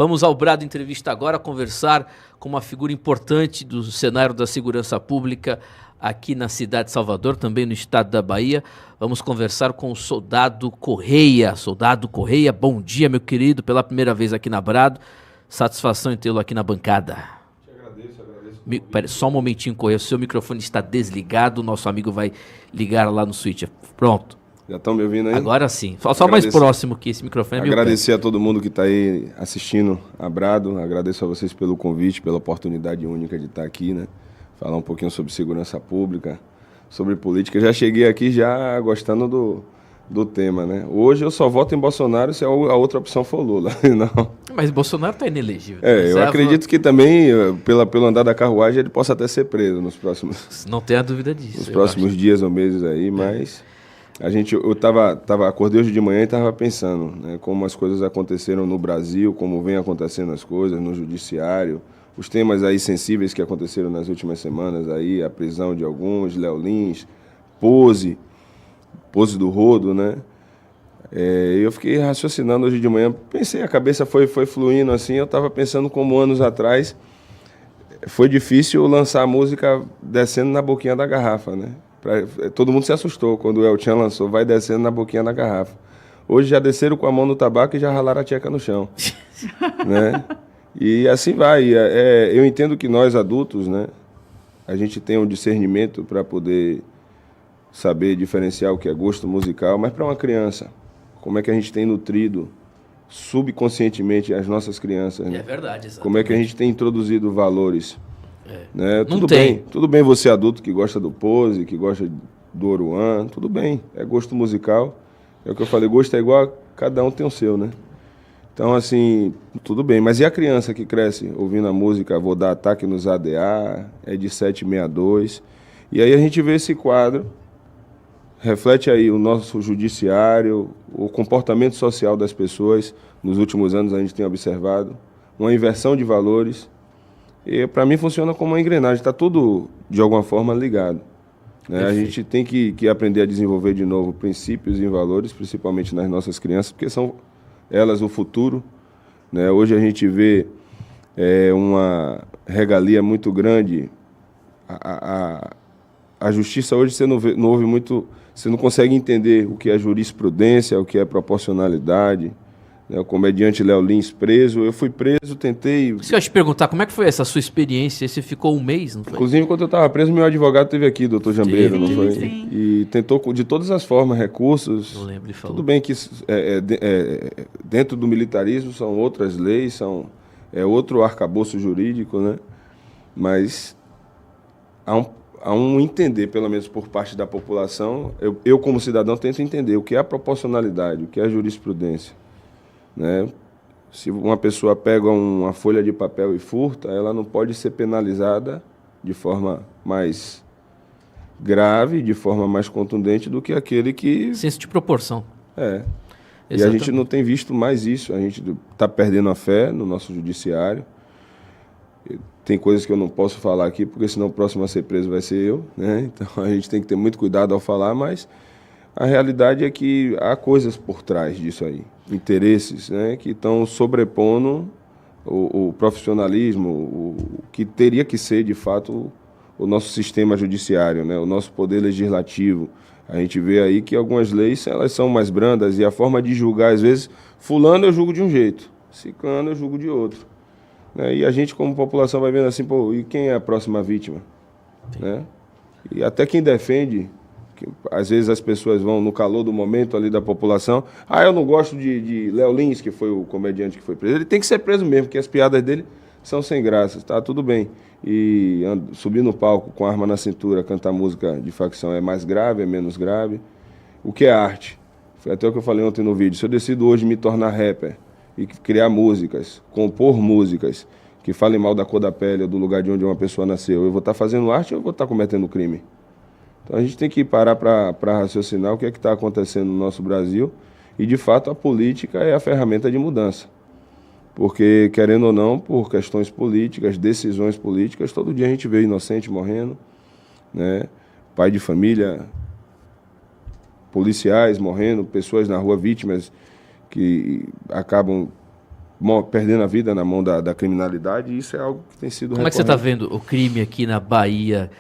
Vamos ao Brado Entrevista agora conversar com uma figura importante do cenário da segurança pública aqui na cidade de Salvador, também no estado da Bahia. Vamos conversar com o Soldado Correia. Soldado Correia, bom dia, meu querido, pela primeira vez aqui na Brado. Satisfação em tê-lo aqui na bancada. Te agradeço. Pera, só um momentinho, Correia, o seu microfone está desligado, nosso amigo vai ligar lá no switch. Pronto. Já estão me ouvindo aí? Agora sim. Só mais próximo que esse microfone é meu. Agradecer a todo mundo que está aí assistindo a Brado. Agradeço a vocês pelo convite, pela oportunidade única de estar aqui, né? Falar um pouquinho sobre segurança pública, sobre política. Eu já cheguei aqui já gostando do tema, né? Hoje eu só voto em Bolsonaro se a outra opção for Lula. Não. Mas Bolsonaro está inelegível. Eu acredito que também, pelo andar da carruagem, ele possa até ser preso nos próximos... Não tenha dúvida disso. Nos próximos dias ou meses aí, mas... Acordei hoje de manhã e estava pensando, né, como as coisas aconteceram no Brasil, como vem acontecendo as coisas no judiciário, os temas aí sensíveis que aconteceram nas últimas semanas aí, a prisão de alguns, Léo Lins, Pose do Rodo, né? Eu fiquei raciocinando hoje de manhã, pensei, a cabeça foi fluindo assim, eu estava pensando como anos atrás foi difícil lançar a música descendo na boquinha da garrafa, né? Todo mundo se assustou quando o El Chan lançou, vai descendo na boquinha da garrafa. Hoje já desceram com a mão no tabaco e já ralaram a tcheca no chão. Né? E assim vai. Eu entendo que nós adultos, né, a gente tem um discernimento para poder saber diferenciar o que é gosto musical, mas para uma criança, como é que a gente tem nutrido subconscientemente as nossas crianças? Né? É verdade, exatamente. Como é que a gente tem introduzido valores? Né? Tudo bem você adulto que gosta do Pose, que gosta do Oruan, tudo bem, é gosto musical, é o que eu falei, gosto é igual, cada um tem o seu, né? Então, assim, tudo bem, mas e a criança que cresce ouvindo a música Vou Dar Ataque nos ADA, é de 762, e aí a gente vê esse quadro, reflete aí o nosso judiciário, o comportamento social das pessoas, nos últimos anos a gente tem observado, uma inversão de valores. E para mim funciona como uma engrenagem, está tudo de alguma forma ligado. Né? A gente tem que aprender a desenvolver de novo princípios e valores, principalmente nas nossas crianças, porque são elas o futuro. Né? Hoje a gente vê uma regalia muito grande. A justiça hoje você não ouve muito, você não consegue entender o que é jurisprudência, o que é proporcionalidade. O comediante Léo Lins preso, eu fui preso, tentei... Isso que eu ia te perguntar, como é que foi essa sua experiência? Você ficou um mês, não foi? Inclusive, quando eu estava preso, meu advogado esteve aqui, doutor Jambeiro, não foi? Sim. E tentou de todas as formas, recursos... Não lembro, ele falou. Tudo bem que dentro do militarismo são outras leis, é outro arcabouço jurídico, né? Mas há um entender, pelo menos por parte da população, eu como cidadão tento entender o que é a proporcionalidade, o que é a jurisprudência. Né? Se uma pessoa pega uma folha de papel e furta, ela não pode ser penalizada de forma mais grave, de forma mais contundente do que aquele que... Senso de proporção. E a gente não tem visto mais isso, a gente está perdendo a fé no nosso judiciário. Tem coisas que eu não posso falar aqui, porque senão o próximo a ser preso vai ser eu, né? Então a gente tem que ter muito cuidado ao falar, mas a realidade é que há coisas por trás disso aí, interesses, né, que estão sobrepondo o profissionalismo, o que teria que ser, de fato, o nosso sistema judiciário, né, o nosso poder legislativo. A gente vê aí que algumas leis elas são mais brandas e a forma de julgar, às vezes, fulano eu julgo de um jeito, ciclano eu julgo de outro. Né, e a gente, como população, vai vendo assim, pô, e quem é a próxima vítima? Né? E até quem defende... Às vezes as pessoas vão no calor do momento ali da população. Eu não gosto de Léo Lins, que foi o comediante que foi preso. Ele tem que ser preso mesmo, porque as piadas dele são sem graça, tá tudo bem. E subir no palco com a arma na cintura, cantar música de facção é mais grave, é menos grave. O que é arte? Foi até o que eu falei ontem no vídeo. Se eu decido hoje me tornar rapper e criar músicas, compor músicas que falem mal da cor da pele ou do lugar de onde uma pessoa nasceu, eu vou estar fazendo arte ou eu vou estar cometendo crime? Então a gente tem que parar para raciocinar o que é que está acontecendo no nosso Brasil e, de fato, a política é a ferramenta de mudança. Porque, querendo ou não, por questões políticas, decisões políticas, todo dia a gente vê inocente morrendo, né? Pai de família, policiais morrendo, pessoas na rua, vítimas que acabam perdendo a vida na mão da criminalidade, e isso é algo que tem sido Como é que você está vendo o crime aqui na Bahia?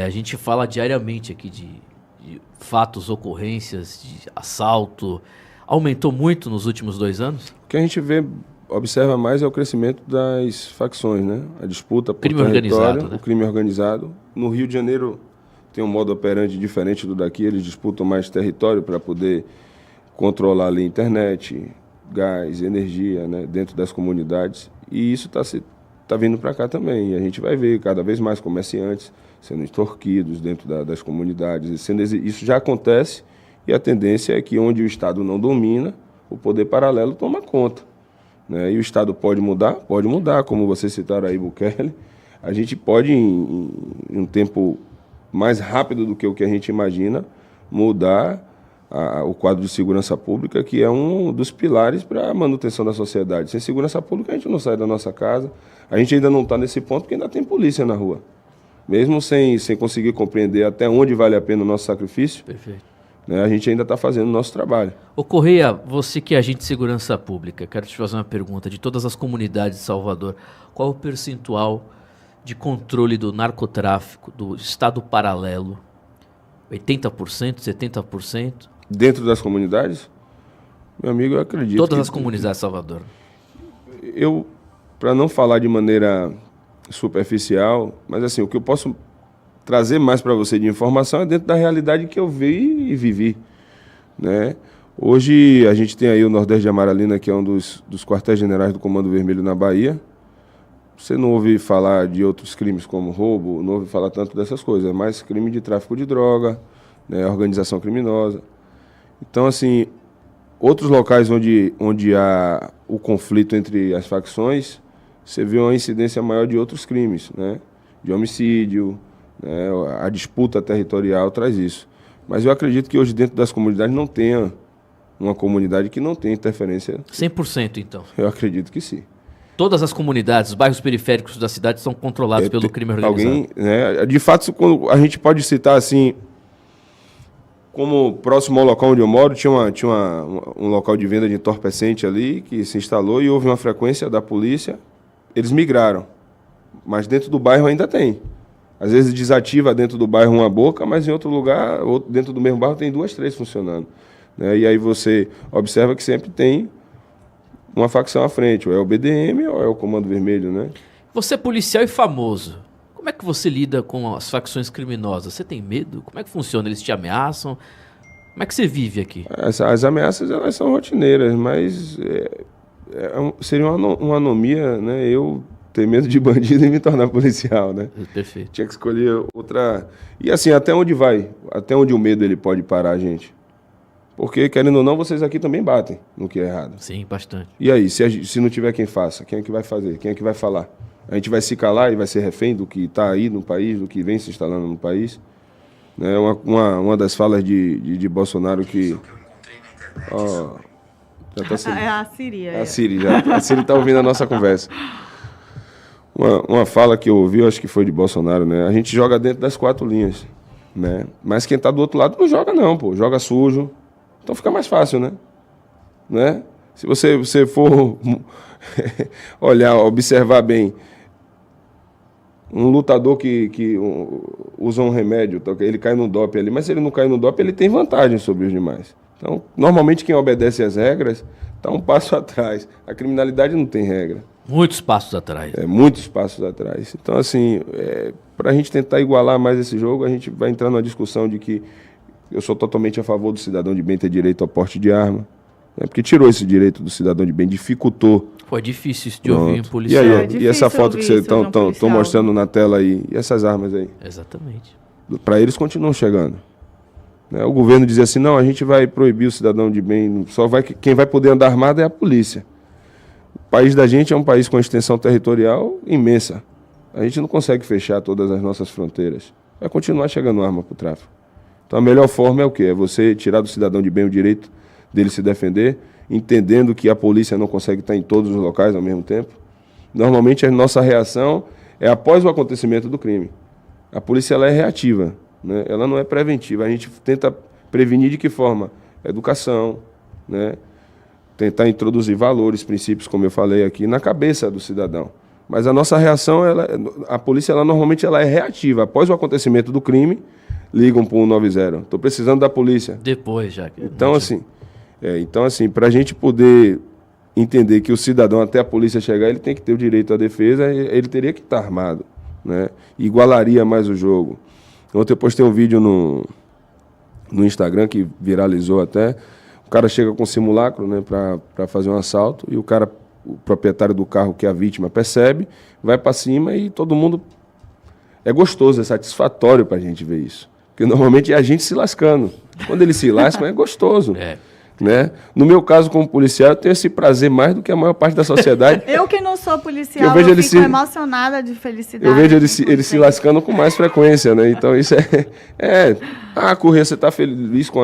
A gente fala diariamente aqui de fatos, ocorrências, de assalto. Aumentou muito nos últimos 2 anos? O que a gente observa mais é o crescimento das facções, né? A disputa por crime organizado, né? O crime organizado. No Rio de Janeiro tem um modo operandi diferente do daqui, eles disputam mais território para poder controlar ali internet, gás, energia, né, dentro das comunidades. E isso tá vindo para cá também. E a gente vai ver cada vez mais comerciantes sendo extorquidos dentro das comunidades. Isso já acontece, e a tendência é que onde o Estado não domina, o poder paralelo toma conta. Né? E o Estado pode mudar, como vocês citaram aí, Bukele. A gente pode, em um tempo mais rápido do que o que a gente imagina, mudar o quadro de segurança pública, que é um dos pilares para a manutenção da sociedade. Sem segurança pública, a gente não sai da nossa casa. A gente ainda não está nesse ponto, porque ainda tem polícia na rua. Mesmo sem conseguir compreender até onde vale a pena o nosso sacrifício, perfeito, né, a gente ainda está fazendo o nosso trabalho. Ô Correia, você que é agente de segurança pública, quero te fazer uma pergunta. De todas as comunidades de Salvador, qual o percentual de controle do narcotráfico, do Estado paralelo? 80%, 70%? Dentro das comunidades? Meu amigo, eu acredito. Todas as comunidades de Salvador. Para não falar de maneira superficial, mas assim, o que eu posso trazer mais para você de informação é dentro da realidade que eu vi e vivi, né? Hoje a gente tem aí o Nordeste de Amaralina, que é um dos quartéis generais do Comando Vermelho na Bahia. Você não ouve falar de outros crimes como roubo, não ouve falar tanto dessas coisas, é mais crime de tráfico de droga, né, organização criminosa. Então, assim, outros locais onde há o conflito entre as facções, você vê uma incidência maior de outros crimes, né, de homicídio, né, a disputa territorial traz isso. Mas eu acredito que hoje dentro das comunidades não tenha uma comunidade que não tenha interferência. 100% então? Eu acredito que sim. Todas as comunidades, os bairros periféricos da cidade são controlados pelo crime organizado? Né, de fato, quando a gente pode citar assim, como próximo ao local onde eu moro, tinha um local de venda de entorpecente ali, que se instalou e houve uma frequência da polícia. Eles migraram, mas dentro do bairro ainda tem. Às vezes desativa dentro do bairro uma boca, mas em outro lugar, dentro do mesmo bairro, tem 2, 3 funcionando. Né? E aí você observa que sempre tem uma facção à frente, ou é o BDM ou é o Comando Vermelho, né? Você é policial e famoso. Como é que você lida com as facções criminosas? Você tem medo? Como é que funciona? Eles te ameaçam? Como é que você vive aqui? As ameaças, elas são rotineiras, mas seria uma anomia, né? Eu ter medo de bandido e me tornar policial, né? Perfeito. Tinha que escolher outra... E assim, até onde vai? Até onde o medo ele pode parar a gente? Porque, querendo ou não, vocês aqui também batem no que é errado. Sim, bastante. E aí, se não tiver quem faça, quem é que vai fazer? Quem é que vai falar? A gente vai se calar e vai ser refém do que está aí no país, do que vem se instalando no país? Né? Uma das falas de Bolsonaro que... É a Siri. A Siri está ouvindo a nossa conversa. Uma fala que eu ouvi, acho que foi de Bolsonaro, né? A gente joga dentro das 4 linhas, né? Mas quem está do outro lado não joga não, pô. Joga sujo. Então fica mais fácil, né? Se você for olhar, observar bem, um lutador que usa um remédio, ele cai no doping ali, mas se ele não cai no doping, ele tem vantagem sobre os demais. Então, normalmente quem obedece às regras está um passo atrás. A criminalidade não tem regra. Muitos passos atrás. Muitos passos atrás. Então, assim, para a gente tentar igualar mais esse jogo, a gente vai entrar numa discussão de que eu sou totalmente a favor do cidadão de bem ter direito ao porte de arma, né? Porque tirou esse direito do cidadão de bem, dificultou. Foi difícil isso de ouvir um policial. E essa foto que vocês estão mostrando na tela aí, e essas armas aí? Exatamente. Para eles continuam chegando. Né? O governo dizia assim, não, a gente vai proibir o cidadão de bem, quem vai poder andar armado é a polícia. O país da gente é um país com extensão territorial imensa. A gente não consegue fechar todas as nossas fronteiras. Vai continuar chegando arma para o tráfico. Então a melhor forma é o quê? É você tirar do cidadão de bem o direito dele se defender, entendendo que a polícia não consegue estar em todos os locais ao mesmo tempo. Normalmente a nossa reação é após o acontecimento do crime. A polícia ela é reativa, né? Ela não é preventiva. A gente tenta prevenir de que forma? Educação, né? tentar introduzir valores, princípios, como eu falei aqui, na cabeça do cidadão. Mas a nossa reação, a polícia normalmente é reativa. Após o acontecimento do crime, ligam para o 190. Estou precisando da polícia. Depois já. Então, assim, para a gente poder entender que o cidadão, até a polícia chegar, ele tem que ter o direito à defesa, ele teria que estar armado, né? Igualaria mais o jogo. Ontem eu postei um vídeo no Instagram que viralizou até. O cara chega com simulacro, né, para fazer um assalto, e o proprietário do carro, que é a vítima, percebe, vai para cima e todo mundo... É gostoso, é satisfatório para a gente ver isso. Porque normalmente é a gente se lascando. Quando ele se lasca, é gostoso. Né? No meu caso, como policial, eu tenho esse prazer mais do que a maior parte da sociedade. Eu que não sou policial, eu fico emocionada de felicidade. Eu vejo ele se lascando com mais frequência, né? Então isso Corrêa, você está feliz com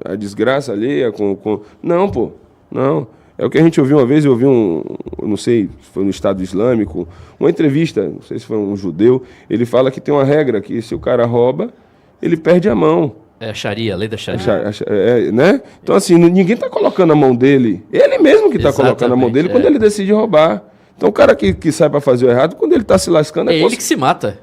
a desgraça alheia? Não, pô, não. É o que a gente ouviu uma vez, eu ouvi não sei se foi no Estado Islâmico, uma entrevista, não sei se foi um judeu, ele fala que tem uma regra, que se o cara rouba, ele perde a mão. É a Sharia, a lei da Sharia. Né? Então, assim, ninguém está colocando a mão dele. Ele mesmo que está colocando a mão dele quando ele decide roubar. Então, o cara que sai para fazer o errado, quando ele está se lascando... É ele que se mata.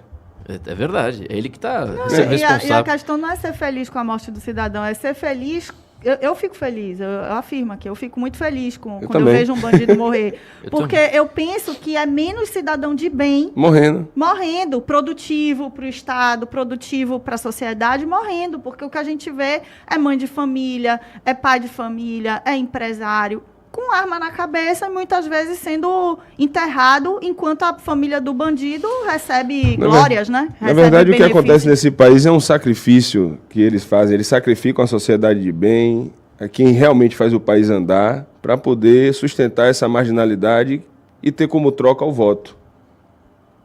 É verdade. É ele que está sendo responsável. E a questão não é ser feliz com a morte do cidadão, é ser feliz... Eu fico feliz, eu afirmo aqui, eu fico muito feliz quando eu vejo um bandido morrer. Porque eu penso que é menos cidadão de bem morrendo, produtivo para o Estado, produtivo para a sociedade, morrendo. Porque o que a gente vê é mãe de família, é pai de família, é empresário, com arma na cabeça e muitas vezes sendo enterrado enquanto a família do bandido recebe glórias, né? Na verdade, o que acontece nesse país é um sacrifício que eles fazem. Eles sacrificam a sociedade de bem, a quem realmente faz o país andar, para poder sustentar essa marginalidade e ter como troca o voto.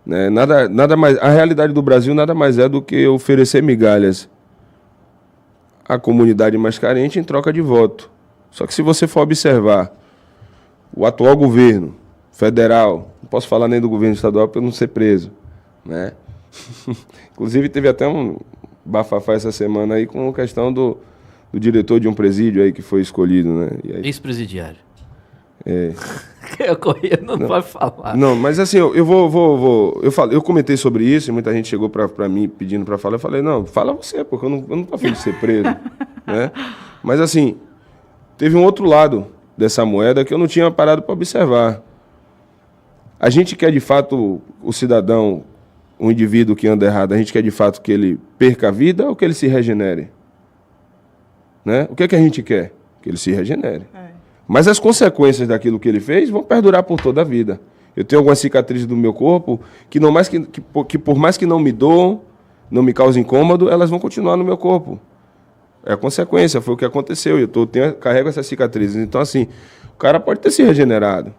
Né? Nada mais, a realidade do Brasil nada mais é do que oferecer migalhas à comunidade mais carente em troca de voto. Só que se você for observar o atual governo federal, não posso falar nem do governo estadual para eu não ser preso, né? Inclusive teve até um bafafá essa semana aí com a questão do diretor de um presídio aí que foi escolhido, né? Ex-presidiário. Não pode falar. Não, mas assim, eu comentei sobre isso e muita gente chegou para mim pedindo para falar. Eu falei, não, fala você, porque eu não tô afim de ser preso, né? Mas assim, teve um outro lado dessa moeda que eu não tinha parado para observar. A gente quer, de fato, o cidadão, o indivíduo que anda errado, a gente quer, de fato, que ele perca a vida ou que ele se regenere? Né? O que é que a gente quer? Que ele se regenere. Mas as consequências daquilo que ele fez vão perdurar por toda a vida. Eu tenho algumas cicatrizes do meu corpo que por mais que não me doam, não me causem incômodo, elas vão continuar no meu corpo. É a consequência, foi o que aconteceu. Eu carrego essas cicatrizes. Então, assim, o cara pode ter se regenerado.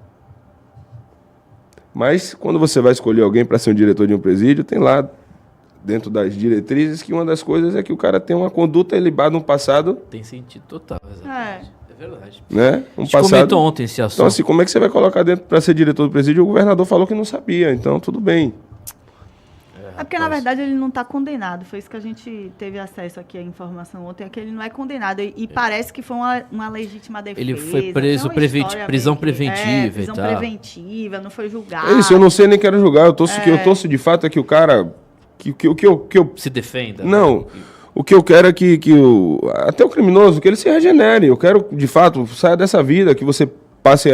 Mas, quando você vai escolher alguém para ser um diretor de um presídio, tem lá, dentro das diretrizes, que uma das coisas é que o cara tem uma conduta ilibada no passado. Tem sentido total, exatamente. É verdade. Né? A gente comentou ontem esse assunto. Então, assim, como é que você vai colocar dentro para ser diretor do presídio? O governador falou que não sabia, então tudo bem. É porque, na verdade, ele não está condenado. Foi isso que a gente teve acesso aqui à informação ontem, é que ele não é condenado. E parece que foi uma legítima defesa. Ele foi preso, prisão preventiva prisão e tal. preventiva, não foi julgado. É isso, eu não sei nem quero julgar. Eu torço de fato é que o cara... Que eu se defenda. Não, o que eu quero é que até o criminoso, que ele se regenere. Eu quero, de fato, saia dessa vida, que você passe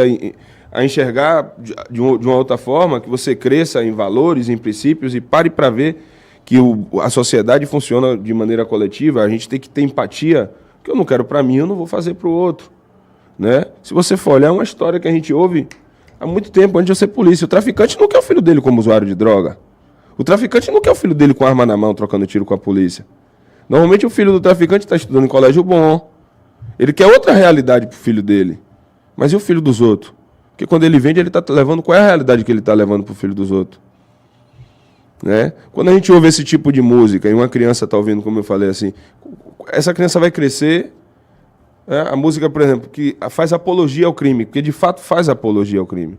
a enxergar de uma outra forma, que você cresça em valores, em princípios e pare para ver que a sociedade funciona de maneira coletiva. A gente tem que ter empatia. O que eu não quero para mim, eu não vou fazer para o outro. Né? Se você for olhar, é uma história que a gente ouve há muito tempo, antes de eu ser polícia. O traficante não quer o filho dele como usuário de droga. O traficante não quer o filho dele com arma na mão, trocando tiro com a polícia. Normalmente o filho do traficante está estudando em colégio bom. Ele quer outra realidade para o filho dele. Mas e o filho dos outros? Porque quando ele vende, ele está levando... Qual é a realidade que ele está levando para o filho dos outros? Né? Quando a gente ouve esse tipo de música e uma criança está ouvindo, como eu falei assim, essa criança vai crescer... A música, por exemplo, que faz apologia ao crime, porque de fato faz apologia ao crime.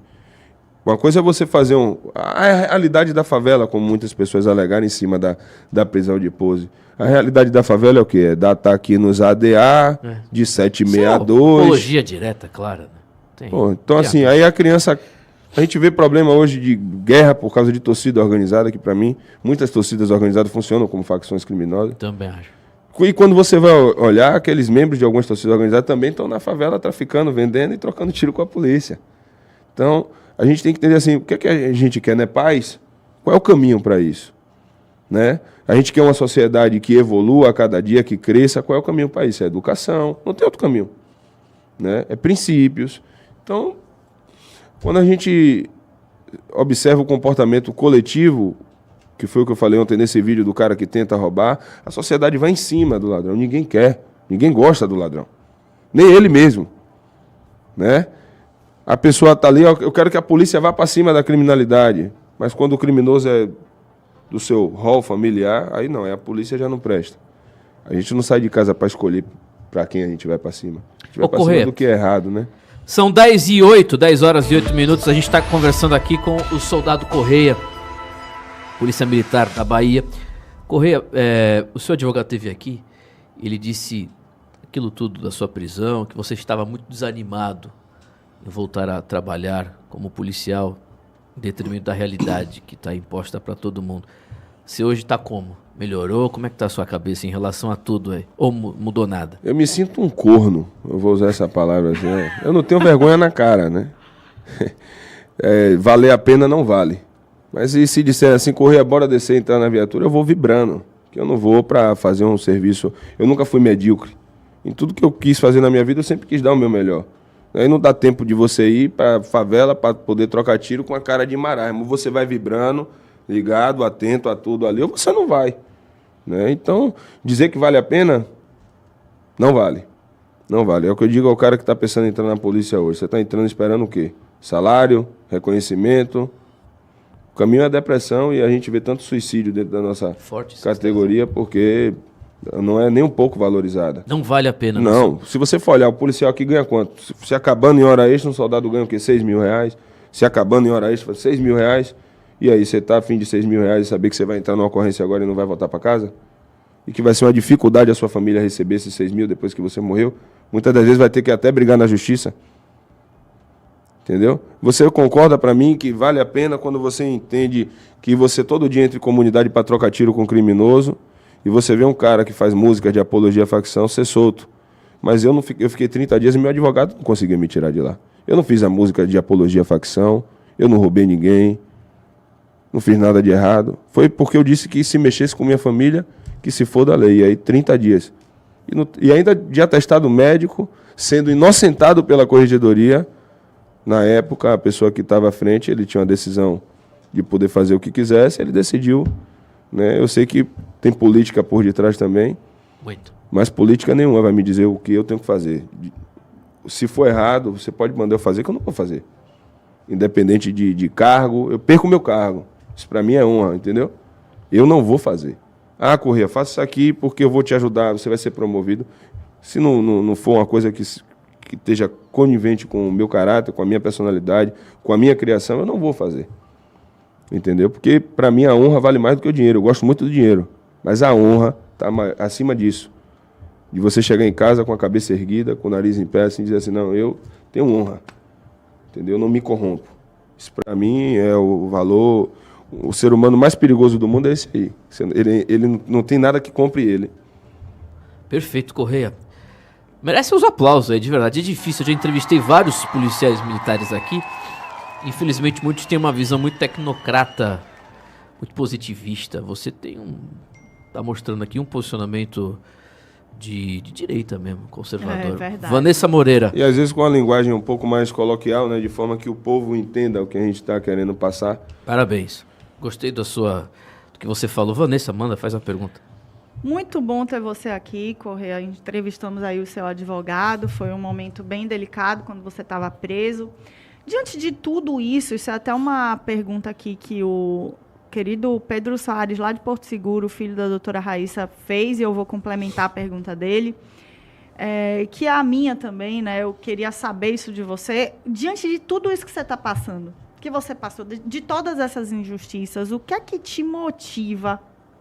Uma coisa é você fazer a realidade da favela, como muitas pessoas alegaram em cima da prisão de Pose. A realidade da favela é o quê? É estar aqui nos ADA, de 762. Apologia direta, claro. Né? Então, assim, aí a criança... A gente vê problema hoje de guerra por causa de torcida organizada, que para mim, muitas torcidas organizadas funcionam como facções criminosas. Também acho. E quando você vai olhar, aqueles membros de algumas torcidas organizadas também estão na favela traficando, vendendo e trocando tiro com a polícia. Então... A gente tem que entender assim, o que é que a gente quer, né? Paz? Qual é o caminho para isso? Né? A gente quer uma sociedade que evolua a cada dia, que cresça. Qual é o caminho para isso? É educação. Não tem outro caminho. Né? É princípios. Então, quando a gente observa o comportamento coletivo, que foi o que eu falei ontem nesse vídeo do cara que tenta roubar, a sociedade vai em cima do ladrão. Ninguém quer. Ninguém gosta do ladrão. Nem ele mesmo. Né? A pessoa está ali, eu quero que a polícia vá para cima da criminalidade. Mas quando o criminoso é do seu rol familiar, aí não, aí a polícia já não presta. A gente não sai de casa para escolher para quem a gente vai para cima. A gente vai para cima do que é errado, né? São 10 horas e 8 minutos. A gente está conversando aqui com o soldado Correia, Polícia Militar da Bahia. Correia, o seu advogado esteve aqui, ele disse aquilo tudo da sua prisão, que você estava muito desanimado em voltar a trabalhar como policial, em detrimento da realidade que está imposta para todo mundo. Você hoje está como? Melhorou? Como é que está a sua cabeça em relação a tudo aí? Ou mudou nada? Eu me sinto um corno, eu vou usar essa palavra assim. Eu não tenho vergonha na cara, né? Valer a pena não vale. Mas e se disser assim, Correia, bora descer e entrar na viatura, eu vou vibrando. Que eu não vou para fazer um serviço... Eu nunca fui medíocre. Em tudo que eu quis fazer na minha vida, eu sempre quis dar o meu melhor. Aí não dá tempo de você ir para a favela para poder trocar tiro com a cara de marasmo. Você vai vibrando, ligado, atento a tudo ali, ou você não vai. Né? Então, dizer que vale a pena, não vale. Não vale. É o que eu digo ao cara que está pensando em entrar na polícia hoje. Você está entrando esperando o quê? Salário, reconhecimento. O caminho é a depressão e a gente vê tanto suicídio dentro da nossa categoria porque... não é nem um pouco valorizada. Não vale a pena. Não. Se você for olhar, o policial aqui ganha quanto? Se acabando em hora extra, um soldado ganha o quê? 6 mil reais. Se acabando em hora extra, 6 mil reais. E aí, você está a fim de 6 mil reais e saber que você vai entrar numa ocorrência agora e não vai voltar para casa? E que vai ser uma dificuldade a sua família receber esses 6 mil depois que você morreu? Muitas das vezes vai ter que até brigar na justiça. Entendeu? Você concorda para mim que vale a pena quando você entende que você todo dia entra em comunidade para trocar tiro com um criminoso e você vê um cara que faz música de apologia à facção ser solto. Mas eu fiquei 30 dias e meu advogado não conseguiu me tirar de lá. Eu não fiz a música de apologia à facção, eu não roubei ninguém, não fiz nada de errado. Foi porque eu disse que se mexesse com minha família, que se for da lei. E aí 30 dias. E ainda de atestado médico, sendo inocentado pela corregedoria. Na época, a pessoa que estava à frente, ele tinha uma decisão de poder fazer o que quisesse, ele decidiu. Né? Eu sei que tem política por detrás também, muito. Mas política nenhuma vai me dizer o que eu tenho que fazer. Se for errado, você pode mandar eu fazer, que eu não vou fazer. Independente de cargo, eu perco o meu cargo. Isso para mim é honra, entendeu? Eu não vou fazer. Ah, Correia, faça isso aqui porque eu vou te ajudar, você vai ser promovido. Se não for uma coisa que esteja conivente com o meu caráter, com a minha personalidade, com a minha criação, eu não vou fazer. Entendeu? Porque, para mim, a honra vale mais do que o dinheiro. Eu gosto muito do dinheiro, mas a honra está acima disso. De você chegar em casa com a cabeça erguida, com o nariz em pé, assim, e dizer assim, não, eu tenho honra. Entendeu? Eu não me corrompo. Isso, para mim, é o valor... O ser humano mais perigoso do mundo é esse aí. Ele não tem nada que compre ele. Perfeito, Correia. Merece uns aplausos aí, de verdade. É difícil, eu já entrevistei vários policiais militares aqui. Infelizmente, muitos têm uma visão muito tecnocrata, muito positivista. Você tá mostrando aqui um posicionamento de direita mesmo, conservador. É verdade. Vanessa Moreira. E às vezes com uma linguagem um pouco mais coloquial, né, de forma que o povo entenda o que a gente está querendo passar. Parabéns. Gostei do que você falou. Vanessa, faz a pergunta. Muito bom ter você aqui, Correia. Entrevistamos aí o seu advogado. Foi um momento bem delicado quando você estava preso. Diante de tudo isso é até uma pergunta aqui que o querido Pedro Soares, lá de Porto Seguro, filho da doutora Raíssa, fez, e eu vou complementar a pergunta dele, que é a minha também, né? Eu queria saber isso de você. Diante de tudo isso que você está passando, o que você passou, de todas essas injustiças, o que é que te motiva,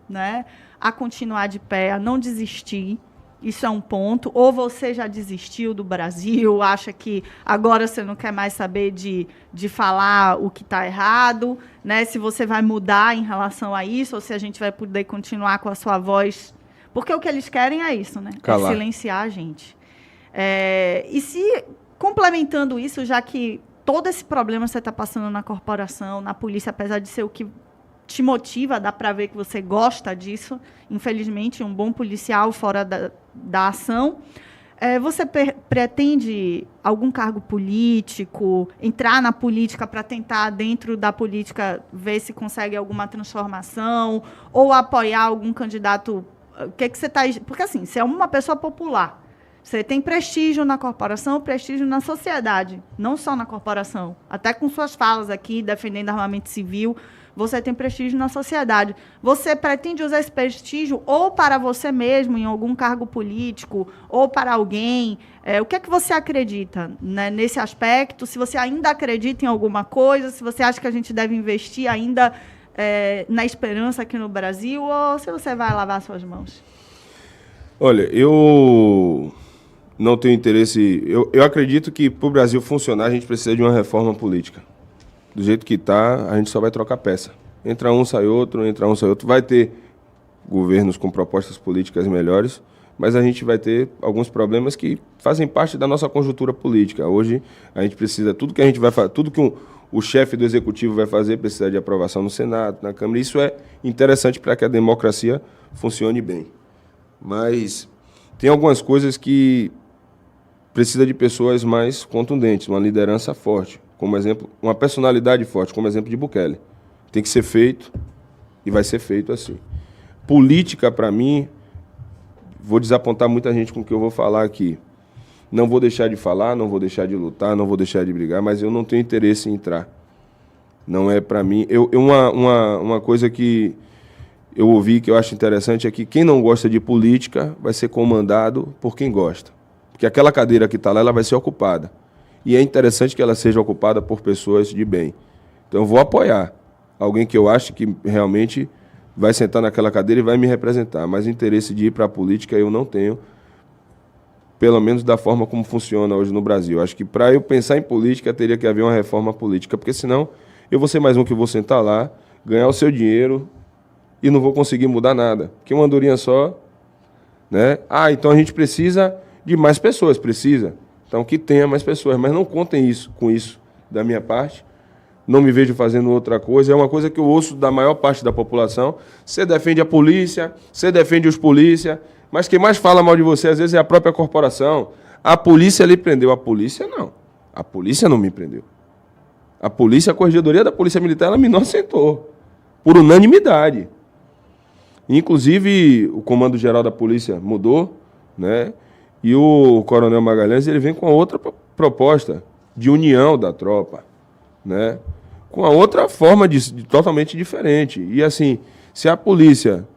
né, a continuar de pé, a não desistir? Isso é um ponto. Ou você já desistiu do Brasil, acha que agora você não quer mais saber de falar o que está errado, né? Se você vai mudar em relação a isso, ou se a gente vai poder continuar com a sua voz. Porque o que eles querem é isso, né? Calar. É silenciar a gente. E se, complementando isso, já que todo esse problema você está passando na corporação, na polícia, apesar de ser o que te motiva, dá para ver que você gosta disso, infelizmente, um bom policial fora da ação. Você pretende algum cargo político, entrar na política para tentar, dentro da política, ver se consegue alguma transformação, ou apoiar algum candidato? O que você está... Porque, assim, você é uma pessoa popular. Você tem prestígio na corporação, prestígio na sociedade, não só na corporação. Até com suas falas aqui, defendendo armamento civil, você tem prestígio na sociedade. Você pretende usar esse prestígio ou para você mesmo, em algum cargo político, ou para alguém? O que é que você acredita, né, nesse aspecto? Se você ainda acredita em alguma coisa, se você acha que a gente deve investir ainda na esperança aqui no Brasil, ou se você vai lavar suas mãos? Olha, eu não tenho interesse... Eu acredito que, para o Brasil funcionar, a gente precisa de uma reforma política. Do jeito que está, a gente só vai trocar peça. Entra um, sai outro, entra um, sai outro. Vai ter governos com propostas políticas melhores, mas a gente vai ter alguns problemas que fazem parte da nossa conjuntura política. Hoje, a gente precisa... Tudo que a gente vai fazer, tudo que o chefe do Executivo vai fazer precisa de aprovação no Senado, na Câmara. Isso é interessante para que a democracia funcione bem. Mas tem algumas coisas que precisa de pessoas mais contundentes, uma liderança forte. Como exemplo, uma personalidade forte, como exemplo de Bukele. Tem que ser feito e vai ser feito assim. Política, para mim, vou desapontar muita gente com o que eu vou falar aqui. Não vou deixar de falar, não vou deixar de lutar, não vou deixar de brigar, mas eu não tenho interesse em entrar. Não é para mim. Uma coisa que eu ouvi que eu acho interessante é que quem não gosta de política vai ser comandado por quem gosta. Porque aquela cadeira que está lá, ela vai ser ocupada. E é interessante que ela seja ocupada por pessoas de bem. Então, eu vou apoiar alguém que eu acho que realmente vai sentar naquela cadeira e vai me representar. Mas interesse de ir para a política eu não tenho, pelo menos da forma como funciona hoje no Brasil. Acho que para eu pensar em política, teria que haver uma reforma política, porque senão eu vou ser mais um que vou sentar lá, ganhar o seu dinheiro e não vou conseguir mudar nada. Porque uma andorinha só, né? Então a gente precisa de mais pessoas, precisa. Então, que tenha mais pessoas, mas não contem com isso da minha parte. Não me vejo fazendo outra coisa. É uma coisa que eu ouço da maior parte da população. Você defende a polícia, você defende os polícia, mas quem mais fala mal de você, às vezes, é a própria corporação. A polícia lhe prendeu. A polícia, não. A polícia não me prendeu. A polícia, a Corregedoria da Polícia Militar, ela me inocentou, por unanimidade. Inclusive, o Comando-Geral da Polícia mudou, né? E o Coronel Magalhães, ele vem com outra proposta de união da tropa, né? Com a outra forma totalmente diferente. E assim, se a polícia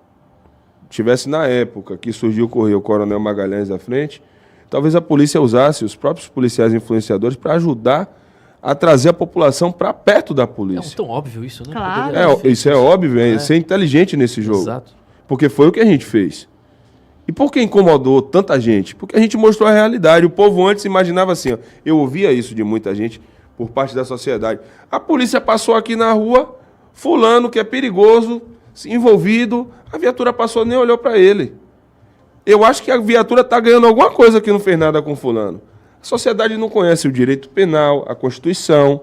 tivesse na época que surgiu o Coronel Magalhães à frente, talvez a polícia usasse os próprios policiais influenciadores para ajudar a trazer a população para perto da polícia. É tão óbvio isso, né? Claro. Isso é óbvio, é ser inteligente nesse jogo. Exato. Porque foi o que a gente fez. E por que incomodou tanta gente? Porque a gente mostrou a realidade. O povo antes imaginava assim, ó, eu ouvia isso de muita gente por parte da sociedade. A polícia passou aqui na rua, fulano que é perigoso, envolvido, a viatura passou, nem olhou para ele. Eu acho que a viatura está ganhando alguma coisa que não fez nada com fulano. A sociedade não conhece o direito penal, a Constituição,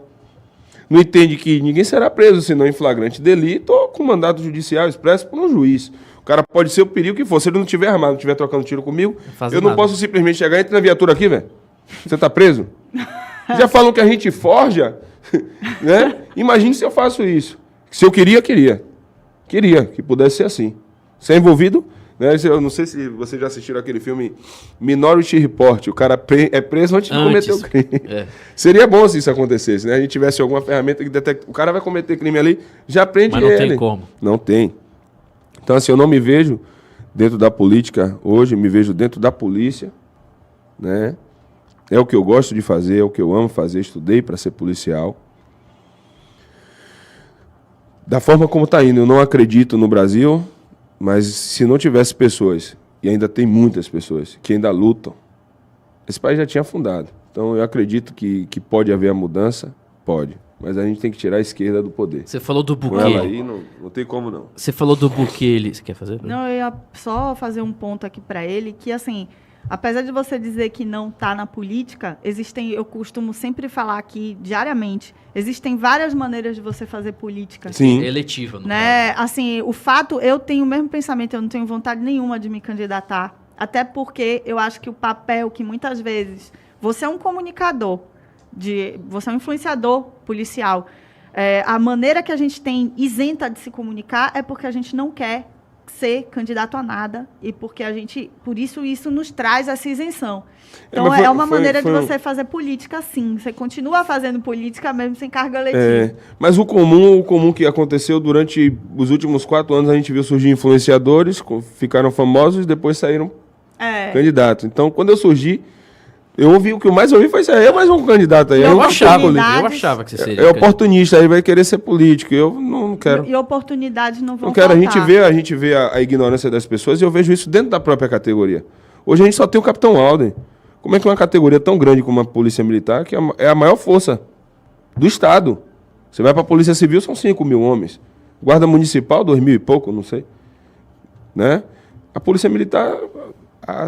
não entende que ninguém será preso senão em flagrante delito ou com mandato judicial expresso por um juiz. O cara pode ser o perigo que for. Se ele não estiver armado, não estiver trocando tiro comigo, eu não posso simplesmente chegar e entrar na viatura aqui, velho. Você está preso? Já falam que a gente forja, né? Imagine se eu faço isso. Se eu queria. Queria que pudesse ser assim. Você é envolvido? Né? Eu não sei se vocês já assistiram aquele filme Minority Report. O cara é preso antes de cometer o crime. É. Seria bom se isso acontecesse, né? A gente tivesse alguma ferramenta que detecta. O cara vai cometer crime ali, já prende ele. Mas não tem como. Não tem. Então, assim, eu não me vejo dentro da política hoje, me vejo dentro da polícia, né? É o que eu gosto de fazer, é o que eu amo fazer, estudei para ser policial. Da forma como está indo, eu não acredito no Brasil, mas se não tivesse pessoas, e ainda tem muitas pessoas, que ainda lutam, esse país já tinha afundado. Então eu acredito que pode haver a mudança, pode. Mas a gente tem que tirar a esquerda do poder. Você falou do Bukele. Com ela aí não tem como não. Você falou do Bukele. Você quer fazer? Não, eu ia só fazer um ponto aqui para ele, que assim, apesar de você dizer que não está na política, eu costumo sempre falar aqui diariamente, existem várias maneiras de você fazer política. Sim. Eletiva, no né? Assim, o fato, eu tenho o mesmo pensamento, eu não tenho vontade nenhuma de me candidatar, até porque eu acho que o papel que muitas vezes você é um comunicador, você é um influenciador policial. A maneira que a gente tem isenta de se comunicar é porque a gente não quer ser candidato a nada e porque por isso nos traz essa isenção. Então é uma maneira de você fazer política, sim. Você continua fazendo política mesmo sem cargo eletivo. Mas o comum que aconteceu durante os últimos 4 anos, a gente viu surgir influenciadores, ficaram famosos e depois saíram candidatos. Então, quando eu surgi, o que eu mais ouvi foi isso aí, mais um candidato aí. Eu achava que você seria. É oportunista, aí vai querer ser político. Eu não quero. E oportunidades não vão Não quero. faltar. A gente vê a ignorância das pessoas e eu vejo isso dentro da própria categoria. Hoje a gente só tem o Capitão Alden. Como é que uma categoria tão grande como a Polícia Militar, que é a maior força do Estado? Você vai para a Polícia Civil, são 5.000 homens. Guarda Municipal, 2.000 e pouco, não sei. Né? A Polícia Militar... há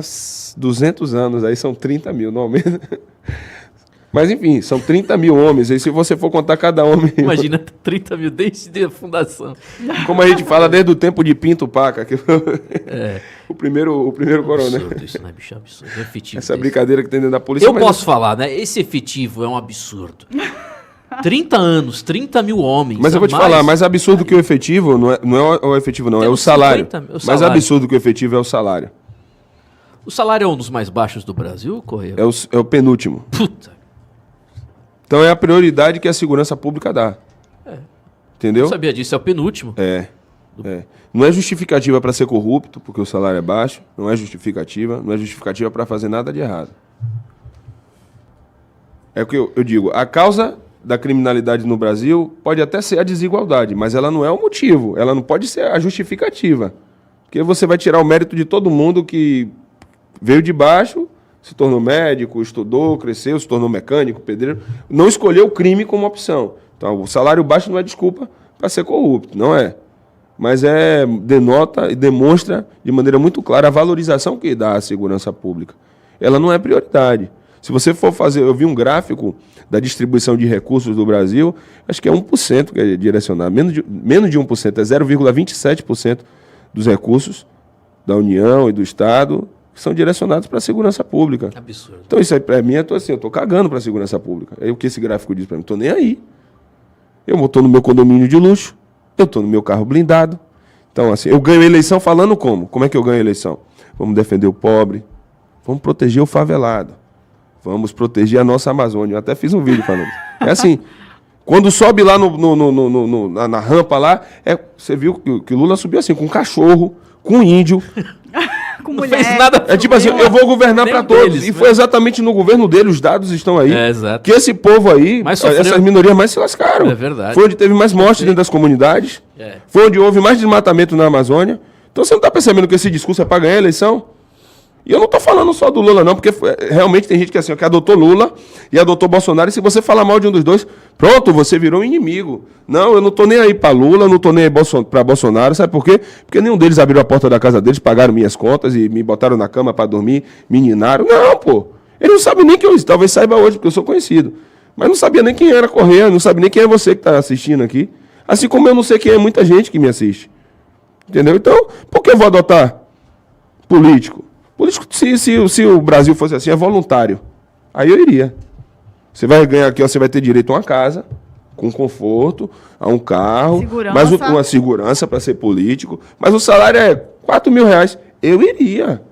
200 anos, aí são 30 mil, não aumenta. Mas, enfim, são 30 mil homens. Aí, se você for contar cada homem... Imagina 30 mil desde a fundação. Como a gente fala desde o tempo de Pinto Paca, que foi o primeiro coronel. Absurdo, isso não é bicho, absurdo. É efetivo. Essa brincadeira que tem dentro da polícia... Eu posso falar, né? Esse efetivo é um absurdo. 30 anos, 30 mil homens. Mas eu vou te falar, mais absurdo que o efetivo, não é o efetivo, não, é o salário. Mais absurdo que o efetivo é o salário. O salário é um dos mais baixos do Brasil, Correia? É o penúltimo. Puta. Então é a prioridade que a segurança pública dá. Entendeu? Eu sabia disso, é o penúltimo. Não é justificativa para ser corrupto, porque o salário é baixo. Não é justificativa para fazer nada de errado. É o que eu digo. A causa da criminalidade no Brasil pode até ser a desigualdade, mas ela não é o motivo. Ela não pode ser a justificativa. Porque você vai tirar o mérito de todo mundo que veio de baixo, se tornou médico, estudou, cresceu, se tornou mecânico, pedreiro, não escolheu o crime como opção. Então, o salário baixo não é desculpa para ser corrupto, não é. Mas denota e demonstra de maneira muito clara a valorização que dá à segurança pública. Ela não é prioridade. Se você for fazer, eu vi um gráfico da distribuição de recursos do Brasil, acho que é 1% que é direcionado, menos de 1%, é 0,27% dos recursos da União e do Estado que são direcionados para a segurança pública. Absurdo. Então isso aí para mim, eu estou cagando para a segurança pública. É o que esse gráfico diz para mim, estou nem aí. Eu estou no meu condomínio de luxo, eu estou no meu carro blindado. Então assim, eu ganho eleição falando como? Como é que eu ganho eleição? Vamos defender o pobre, vamos proteger o favelado, vamos proteger a nossa Amazônia. Eu até fiz um vídeo falando. É assim, quando sobe lá na rampa lá, você viu que o Lula subiu assim, com um cachorro, com um índio. Com mulher. Fez nada. É tipo assim, eu vou governar para todos. Deles, e foi exatamente no governo dele, os dados estão aí. Exato. Que esse povo aí, essas minorias mais se lascaram. É verdade. Foi onde teve mais mortes dentro das comunidades. Foi onde houve mais desmatamento na Amazônia. Então você não está percebendo que esse discurso é para ganhar a eleição? E eu não estou falando só do Lula, não, porque realmente tem gente que, assim, que adotou Lula e adotou Bolsonaro, e se você falar mal de um dos dois, pronto, você virou um inimigo. Não, eu não estou nem aí para Lula, não estou nem aí para Bolsonaro, sabe por quê? Porque nenhum deles abriu a porta da casa deles, pagaram minhas contas e me botaram na cama para dormir, me ninaram. Não, pô, ele não sabe nem quem eu sou, talvez saiba hoje, porque eu sou conhecido. Mas não sabia nem quem era Correia, não sabe nem quem é você que está assistindo aqui. Assim como eu não sei quem é muita gente que me assiste. Entendeu? Então, por que eu vou adotar político? Político, se o Brasil fosse assim, é voluntário. Aí eu iria. Você vai ganhar aqui, ó, você vai ter direito a uma casa, com conforto, a um carro, mas uma segurança para ser político. Mas o salário é R$4.000. Eu iria.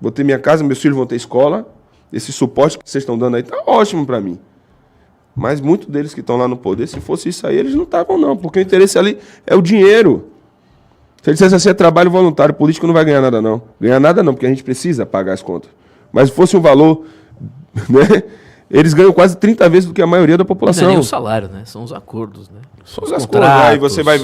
Vou ter minha casa, meus filhos vão ter escola. Esse suporte que vocês estão dando aí está ótimo para mim. Mas muitos deles que estão lá no poder, se fosse isso aí, eles não estavam não, porque o interesse ali é o dinheiro. Se ele dissesse assim, é trabalho voluntário, político não vai ganhar nada não. Ganhar nada não, porque a gente precisa pagar as contas. Mas se fosse um valor, né, eles ganham quase 30 vezes do que a maioria da população. Não é nem o salário, né? São os acordos, né? São os contratos. Aí você vai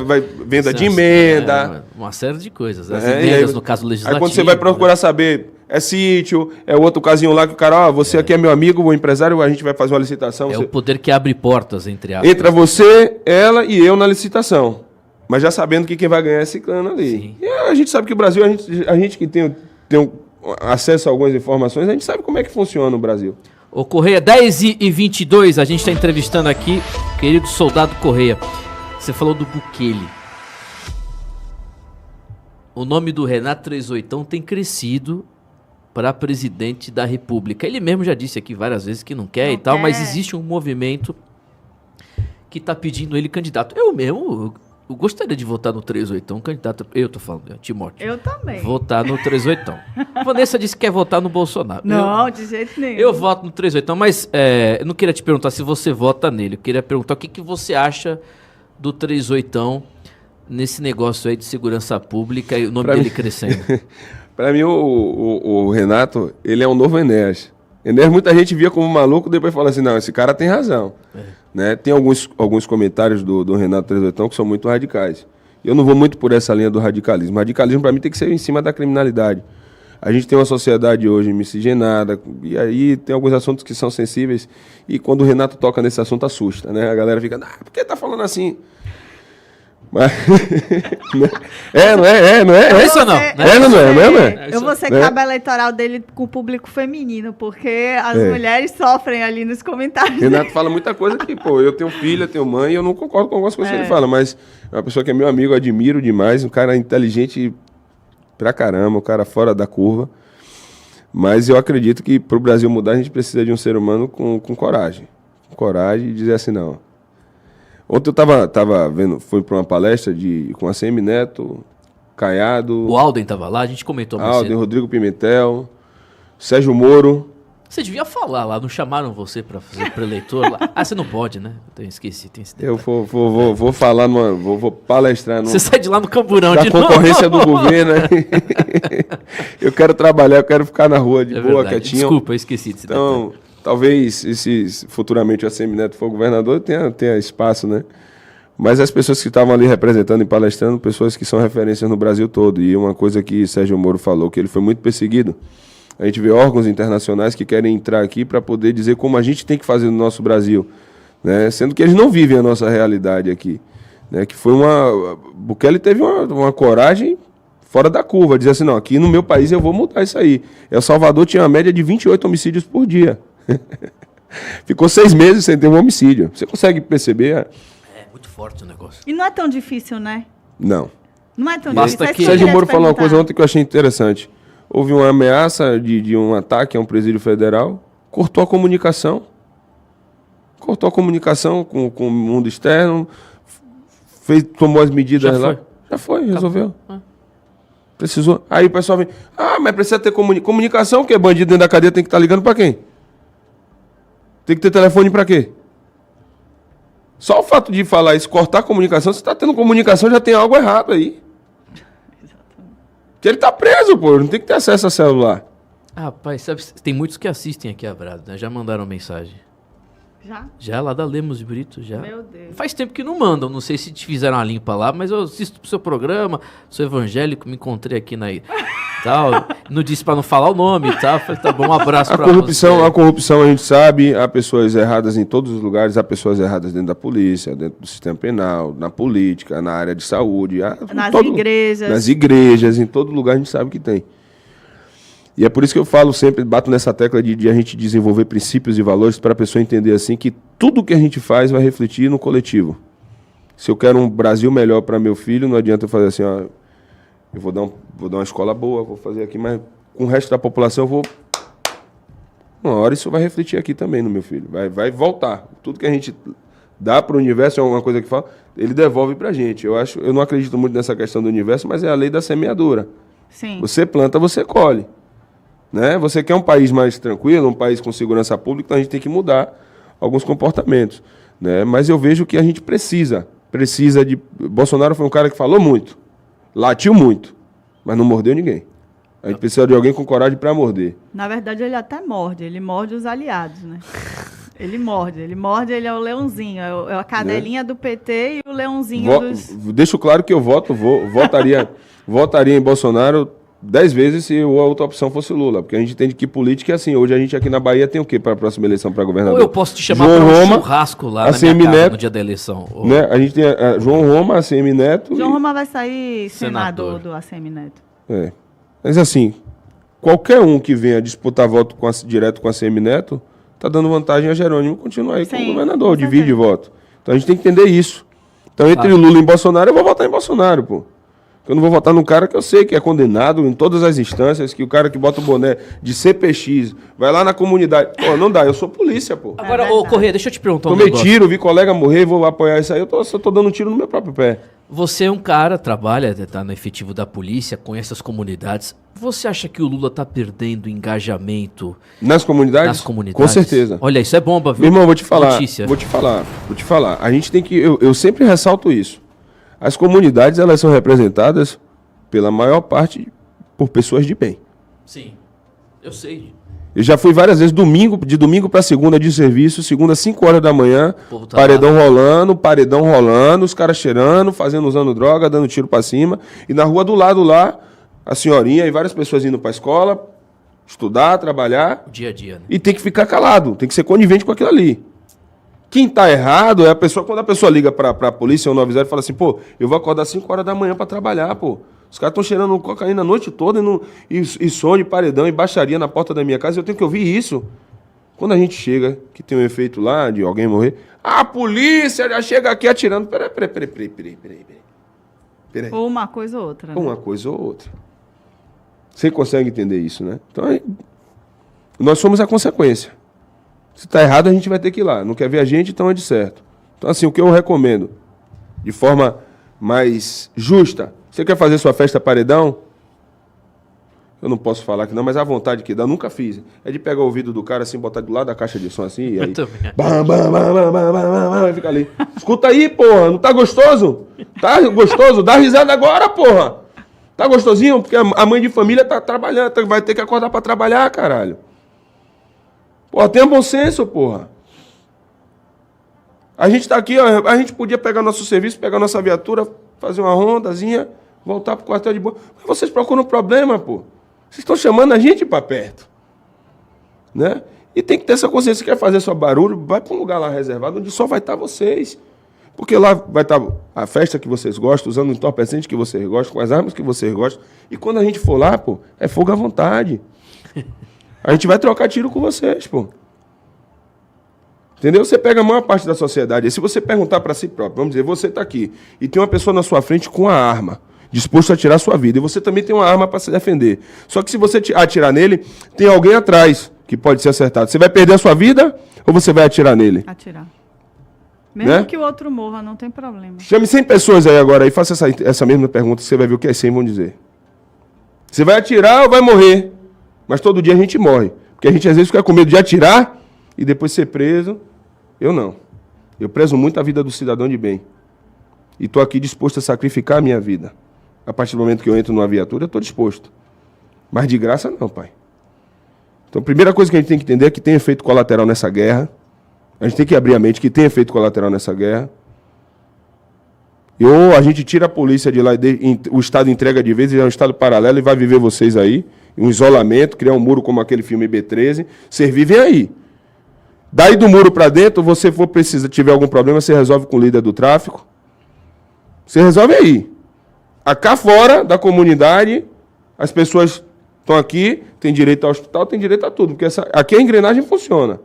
venda de emenda. Uma série de coisas. As emendas, no caso legislativo. Aí quando você vai procurar saber, é sítio, é outro casinho lá que o cara, você aqui é meu amigo, o empresário, a gente vai fazer uma licitação. É o poder que abre portas, entre aspas. Entra você, ela e eu na licitação. Mas já sabendo que quem vai ganhar é esse cano ali. Sim. E a gente sabe que o Brasil, a gente que tem acesso a algumas informações, a gente sabe como é que funciona o Brasil. Ô Correia, 10h22, a gente está entrevistando aqui o querido soldado Correia. Você falou do Bukele. O nome do Renato 38 tem crescido para presidente da República. Ele mesmo já disse aqui várias vezes que não quer e tal, mas existe um movimento que está pedindo ele candidato. Eu mesmo... Eu gostaria de votar no 38, candidato. Eu tô falando, Timóteo. Eu também. Votar no 38. Vanessa disse que quer votar no Bolsonaro. Não, de jeito nenhum. Eu voto no 38, mas eu não queria te perguntar se você vota nele. Eu queria perguntar o que você acha do 38 nesse negócio aí de segurança pública e o nome dele crescendo. Para mim, o Renato, ele é um novo Enéas. Enéas muita gente via como maluco, depois fala assim, não, esse cara tem razão. Né? Tem alguns comentários do Renato 38 que são muito radicais. Eu não vou muito por essa linha do radicalismo. O radicalismo, para mim, tem que ser em cima da criminalidade. A gente tem uma sociedade hoje miscigenada, e aí tem alguns assuntos que são sensíveis, e quando o Renato toca nesse assunto, assusta, né? A galera fica, por que tá falando assim? Mas... não é isso não. Eu vou ser cabo eleitoral dele com o público feminino, porque as mulheres sofrem ali nos comentários. Renato fala muita coisa que, eu tenho filha, tenho mãe, e eu não concordo com algumas coisas que ele fala, mas é uma pessoa que é meu amigo, eu admiro demais, um cara inteligente pra caramba, um cara fora da curva. Mas eu acredito que pro Brasil mudar, a gente precisa de um ser humano com coragem. Com coragem e dizer assim, não. Ontem eu tava vendo, fui para uma palestra com a Semi Neto, Caiado... O Alden tava lá, a gente comentou mais Alden, Rodrigo Pimentel, Sérgio Moro. Você devia falar lá, não chamaram você para fazer pré-eleitor lá? Você não pode, né? Eu esqueci, tem esse detalhe. Eu vou falar, vou palestrar... Você sai de lá no camburão de novo. Da concorrência do governo, né? Eu quero trabalhar, eu quero ficar na rua de boa, quietinho. Desculpa, eu esqueci desse detalhe. Talvez, futuramente o ACM Neto for governador, tenha espaço, né? Mas as pessoas que estavam ali representando e palestrando, pessoas que são referências no Brasil todo. E uma coisa que Sérgio Moro falou, que ele foi muito perseguido. A gente vê órgãos internacionais que querem entrar aqui para poder dizer como a gente tem que fazer no nosso Brasil, né? Sendo que eles não vivem a nossa realidade aqui. Né? Que foi Bukele teve uma coragem fora da curva, dizer assim, não, aqui no meu país eu vou mudar isso aí. El Salvador tinha uma média de 28 homicídios por dia. Ficou 6 meses sem ter um homicídio. Você consegue perceber? É muito forte o negócio. E não é tão difícil, né? Não. Não é tão difícil. O Sérgio Moro falou uma coisa ontem que eu achei interessante. Houve uma ameaça de um ataque a um presídio federal, cortou a comunicação. Cortou a comunicação com o mundo externo, tomou as medidas lá. Já foi, resolveu. Precisou. Aí o pessoal vem, mas precisa ter comunicação, porque bandido dentro da cadeia tem que estar ligando para quem? Tem que ter telefone para quê? Só o fato de falar isso, cortar a comunicação, você está tendo comunicação, já tem algo errado aí. Porque ele está preso, não tem que ter acesso a celular. Rapaz, sabe, tem muitos que assistem aqui a Brado, né? Já mandaram mensagem. Já lá da Lemos de Brito, já. Meu Deus. Faz tempo que não mandam, não sei se te fizeram uma limpa lá, mas eu assisto pro seu programa, sou evangélico, me encontrei aqui tal, não disse para não falar o nome e tal, falei, tá bom, um abraço para você. A corrupção a gente sabe, há pessoas erradas em todos os lugares, há pessoas erradas dentro da polícia, dentro do sistema penal, na política, na área de saúde, igrejas. Nas igrejas, em todo lugar a gente sabe que tem. E é por isso que eu falo sempre, bato nessa tecla de a gente desenvolver princípios e valores para a pessoa entender assim que tudo que a gente faz vai refletir no coletivo. Se eu quero um Brasil melhor para meu filho, não adianta eu fazer assim, eu vou dar uma escola boa, vou fazer aqui, mas com o resto da população eu vou... Uma hora isso vai refletir aqui também no meu filho, vai voltar. Tudo que a gente dá para o universo é uma coisa que fala, ele devolve para a gente. Eu não acredito muito nessa questão do universo, mas é a lei da semeadura. Sim. Você planta, você colhe. Né? Você quer um país mais tranquilo, um país com segurança pública, então a gente tem que mudar alguns comportamentos. Né? Mas eu vejo que a gente precisa de... Bolsonaro foi um cara que falou muito, latiu muito, mas não mordeu ninguém. A gente precisa de alguém com coragem para morder. Na verdade, ele até morde. Ele morde os aliados, né? Ele morde, ele é o leãozinho. É a cadelinha do PT e o leãozinho dos... Deixo claro que eu votaria em Bolsonaro 10 vezes se a outra opção fosse o Lula. Porque a gente entende que política é assim. Hoje a gente aqui na Bahia tem o quê para a próxima eleição para governador? Ou eu posso te chamar para um churrasco lá na minha casa no dia da eleição. Né? A gente tem João Roma, ACM Neto... João Roma vai sair senador do ACM Neto. Mas assim, qualquer um que venha disputar voto direto com a ACM Neto, está dando vantagem a Jerônimo continuar aí como governador, divide voto. Então a gente tem que entender isso. Então entre Lula e Bolsonaro, eu vou votar em Bolsonaro, pô. Eu não vou votar num cara que eu sei que é condenado em todas as instâncias, que o cara que bota o boné de CPX, vai lá na comunidade. Pô, não dá, eu sou polícia, pô. Agora, Corrêa, deixa eu te perguntar Tomei tiro, vi colega morrer, vou apoiar isso aí, eu tô dando tiro no meu próprio pé. Você é um cara, trabalha, está no efetivo da polícia, conhece as comunidades. Você acha que o Lula está perdendo engajamento nas comunidades? Nas comunidades? Com certeza. Olha, isso é bomba, viu? Meu irmão, vou te falar. A gente tem que... Eu sempre ressalto isso. As comunidades, elas são representadas, pela maior parte, por pessoas de bem. Sim, eu sei. Eu já fui várias vezes, de domingo para segunda de serviço, segunda 5 horas da manhã, paredão rolando, os caras cheirando, usando droga, dando tiro para cima. E na rua do lado lá, a senhorinha e várias pessoas indo para a escola, estudar, trabalhar. O dia a dia, né? E tem que ficar calado, tem que ser conivente com aquilo ali. Quem tá errado é a pessoa, quando a pessoa liga pra polícia ou 90 e fala assim, pô, eu vou acordar 5 horas da manhã para trabalhar, pô. Os caras estão cheirando cocaína a noite toda e som de paredão e baixaria na porta da minha casa. Eu tenho que ouvir isso. Quando a gente chega, que tem um efeito lá de alguém morrer, a polícia já chega aqui atirando. Peraí. Ou uma coisa ou outra. Né? Uma coisa ou outra. Você consegue entender isso, né? Então, nós somos a consequência. Se está errado, a gente vai ter que ir lá. Não quer ver a gente, então é de certo. Então, assim, o que eu recomendo, de forma mais justa, você quer fazer sua festa paredão? Eu não posso falar que não, mas a vontade que dá, eu nunca fiz. É de pegar o ouvido do cara assim, botar do lado da caixa de som assim, e aí... Fica ali. Escuta aí, porra, não tá gostoso? Tá gostoso? Dá risada agora, porra! Tá gostosinho? Porque a mãe de família tá trabalhando, vai ter que acordar para trabalhar, caralho. Porra, tenha bom senso, porra. A gente tá aqui, ó, a gente podia pegar nosso serviço, pegar nossa viatura, fazer uma rondazinha, voltar pro quartel de boa. Mas vocês procuram problema, pô. Vocês estão chamando a gente para perto. Né? E tem que ter essa consciência. Se quer fazer só barulho, vai para um lugar lá reservado, onde só vai estar vocês. Porque lá vai estar a festa que vocês gostam, usando o entorpecente que vocês gostam, com as armas que vocês gostam. E quando a gente for lá, pô, é fogo à vontade. A gente vai trocar tiro com vocês, pô. Entendeu? Você pega a maior parte da sociedade. E se você perguntar para si próprio, vamos dizer, você está aqui e tem uma pessoa na sua frente com a arma, disposto a tirar a sua vida. E você também tem uma arma para se defender. Só que se você atirar nele, tem alguém atrás que pode ser acertado. Você vai perder a sua vida ou você vai atirar nele? Atirar. Mesmo que o outro morra, não tem problema. Chame 100 pessoas aí agora e faça essa mesma pergunta, você vai ver o que as 100 vão dizer. Você vai atirar ou vai morrer? Mas todo dia a gente morre. Porque a gente às vezes fica com medo de atirar e depois ser preso. Eu não. Eu prezo muito a vida do cidadão de bem. E estou aqui disposto a sacrificar a minha vida. A partir do momento que eu entro numa viatura, eu estou disposto. Mas de graça não, pai. Então a primeira coisa que a gente tem que entender é que tem efeito colateral nessa guerra. A gente tem que abrir a mente que tem efeito colateral nessa guerra. Ou a gente tira a polícia de lá, o Estado entrega de vez, é um Estado paralelo e vai viver vocês aí. Um isolamento, criar um muro como aquele filme B13. Vocês vivem aí. Daí do muro para dentro, você tiver algum problema, você resolve com o líder do tráfico. Você resolve aí. Cá fora da comunidade, as pessoas estão aqui, têm direito ao hospital, têm direito a tudo. Porque aqui a engrenagem funciona.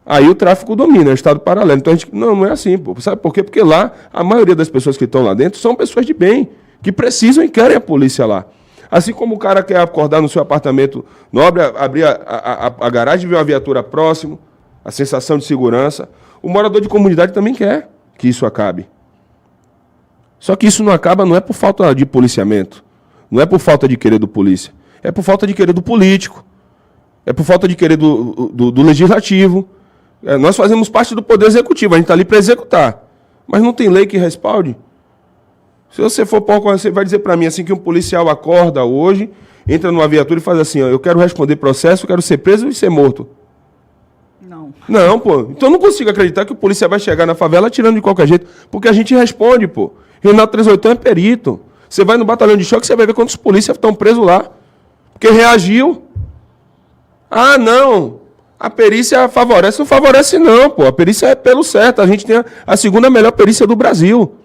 Aí o tráfico domina, é um Estado paralelo. Então a gente, não é assim, pô. Sabe por quê? Porque lá, a maioria das pessoas que estão lá dentro são pessoas de bem, que precisam e querem a polícia lá. Assim como o cara quer acordar no seu apartamento nobre, abrir a garagem e ver uma viatura próximo, a sensação de segurança, o morador de comunidade também quer que isso acabe. Só que isso não acaba, não é por falta de policiamento, não é por falta de querer do polícia, é por falta de querer do político, é por falta de querer do legislativo. Nós fazemos parte do poder executivo, a gente está ali para executar, mas não tem lei que respalde. Se você for para uma, você vai dizer para mim assim que um policial acorda hoje, entra numa viatura e faz assim, ó, eu quero responder processo, eu quero ser preso e ser morto. Não, pô. Então eu não consigo acreditar que o policial vai chegar na favela atirando de qualquer jeito, porque a gente responde, pô. Renato 38 é perito. Você vai no batalhão de choque, você vai ver quantos polícias estão presos lá. Porque reagiu. Ah, não. A perícia favorece. Não favorece não, pô. A perícia é pelo certo. A gente tem a segunda melhor perícia do Brasil.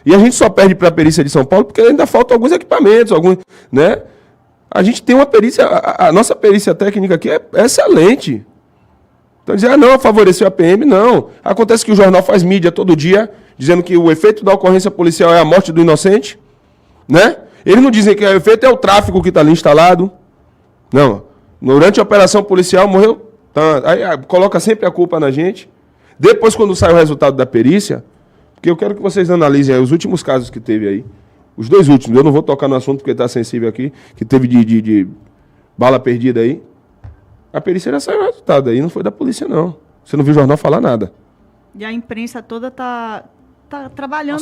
E a gente só perde para a perícia de São Paulo porque ainda faltam alguns equipamentos, alguns, né? A gente tem uma perícia, a nossa perícia técnica aqui é excelente. Então dizer, não, favoreceu a PM, não. Acontece que o jornal faz mídia todo dia, dizendo que o efeito da ocorrência policial é a morte do inocente, né? Eles não dizem que o efeito é o tráfico que está ali instalado. Não. Durante a operação policial morreu tanto. Aí coloca sempre a culpa na gente. Depois, quando sai o resultado da perícia, porque eu quero que vocês analisem aí os últimos casos que teve aí. Os 2 últimos, eu não vou tocar no assunto porque está sensível aqui, que teve de bala perdida aí. A perícia já saiu o resultado aí, não foi da polícia, não. Você não viu o jornal falar nada. E a imprensa toda está trabalhando,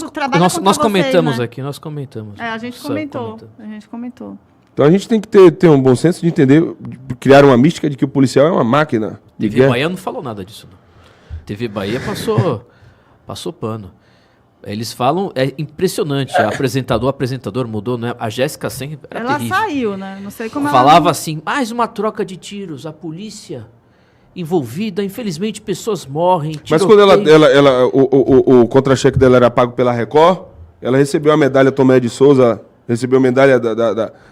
nós comentamos, né? Aqui, nós comentamos. A gente comentou. Então a gente tem que ter um bom senso de entender, de criar uma mística de que o policial é uma máquina. TV Bahia não falou nada disso, não. TV Bahia passou pano. Eles falam, é impressionante, a apresentador mudou, né? A Jéssica sempre era ela terrível. Saiu, né? Não sei como falava assim, mais uma troca de tiros, a polícia envolvida, infelizmente pessoas morrem. Mas quando o contra-cheque dela era pago pela Record, ela recebeu a medalha Tomé de Souza, recebeu a medalha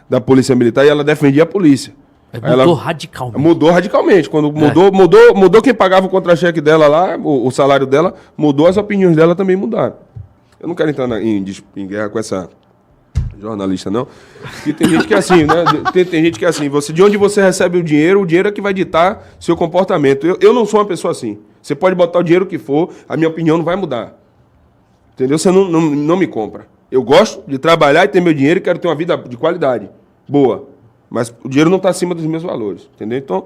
da Polícia Militar e ela defendia a polícia. Mudou radicalmente. Mudou radicalmente. Quando mudou quem pagava o contra-cheque dela lá, o salário dela, mudou, as opiniões dela também mudaram. Eu não quero entrar em guerra com essa jornalista, não. Porque tem gente que é assim, né? Tem gente que é assim. De onde você recebe o dinheiro é que vai ditar seu comportamento. Eu não sou uma pessoa assim. Você pode botar o dinheiro que for, a minha opinião não vai mudar. Entendeu? Você não me compra. Eu gosto de trabalhar e ter meu dinheiro e quero ter uma vida de qualidade. Boa. Mas o dinheiro não está acima dos meus valores. Entendeu? Então,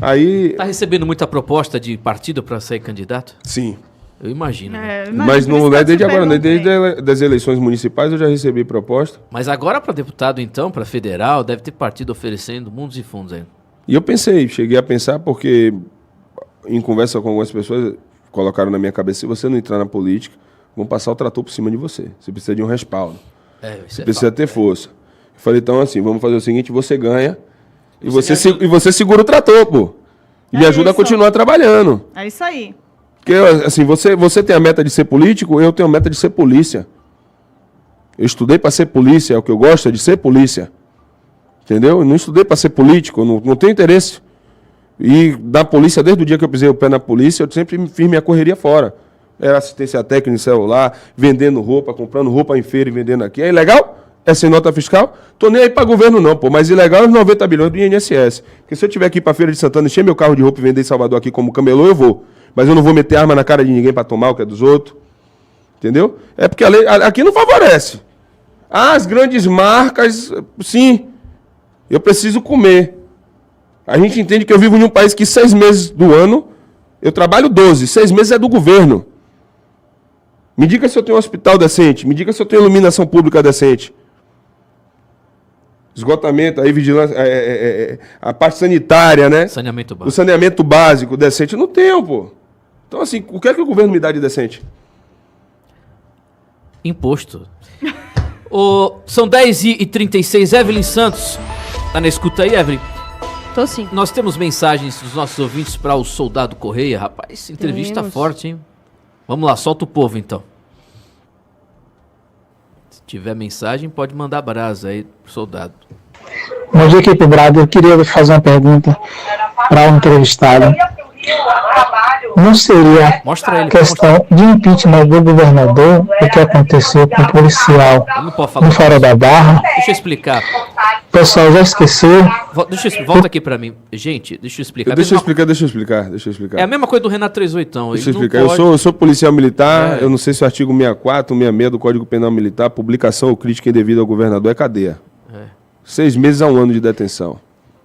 aí... Está recebendo muita proposta de partido para ser candidato? Sim. Eu imagino. Mas não é desde agora, desde as eleições municipais eu já recebi proposta. Mas agora para deputado, então, para federal, deve ter partido oferecendo mundos e fundos aí. E eu cheguei a pensar, porque em conversa com algumas pessoas, colocaram na minha cabeça, se você não entrar na política, vão passar o trator por cima de você. Você precisa de um respaldo. Você precisa ter força. Eu falei, então assim, vamos fazer o seguinte, você ganha e você segura o trator, pô. E me ajuda a continuar trabalhando. É isso aí. Porque, assim, você tem a meta de ser político, eu tenho a meta de ser polícia. Eu estudei para ser polícia, o que eu gosto é de ser polícia. Entendeu? Eu não estudei para ser político, não tenho interesse. E da polícia, desde o dia que eu pisei o pé na polícia, eu sempre fiz minha correria fora. Era assistência técnica em celular, vendendo roupa, comprando roupa em feira e vendendo aqui. É ilegal? É sem nota fiscal? Tô nem aí para governo não, pô. Mas ilegal é os 90 bilhões do INSS. Porque se eu tiver aqui para Feira de Santana, encher meu carro de roupa e vender em Salvador aqui como camelô, eu vou. Mas eu não vou meter arma na cara de ninguém para tomar o que é dos outros. Entendeu? É porque a lei aqui não favorece. As grandes marcas, sim. Eu preciso comer. A gente entende que eu vivo em um país que 6 meses do ano, eu trabalho 12. 6 meses é do governo. Me diga se eu tenho um hospital decente. Me diga se eu tenho iluminação pública decente. Esgotamento, aí vigilância, a parte sanitária, né? Saneamento básico. O saneamento básico decente. Eu não tenho, pô. Então, assim, o que é que o governo me dá de decente? Imposto. São 10h36. Evelyn Santos. Tá na escuta aí, Evelyn? Tô sim. Nós temos mensagens dos nossos ouvintes para o Soldado Correia. Rapaz, entrevista forte, hein? Vamos lá, solta o povo, então. Se tiver mensagem, pode mandar brasa aí pro soldado. Bom dia, equipe Brado. Eu queria fazer uma pergunta para o entrevistado. Não seria questão de impeachment do governador o que aconteceu com o policial no Farol da Barra? Deixa eu explicar. O pessoal já esqueceu. Volta aqui pra mim. Gente, deixa eu explicar. Deixa eu explicar. É a mesma coisa do Renato 38. Deixa eu explicar. Eu sou policial militar, eu não sei se o artigo 64, 66 do Código Penal Militar, publicação ou crítica indevida ao governador é cadeia. 6 meses a 1 ano de detenção.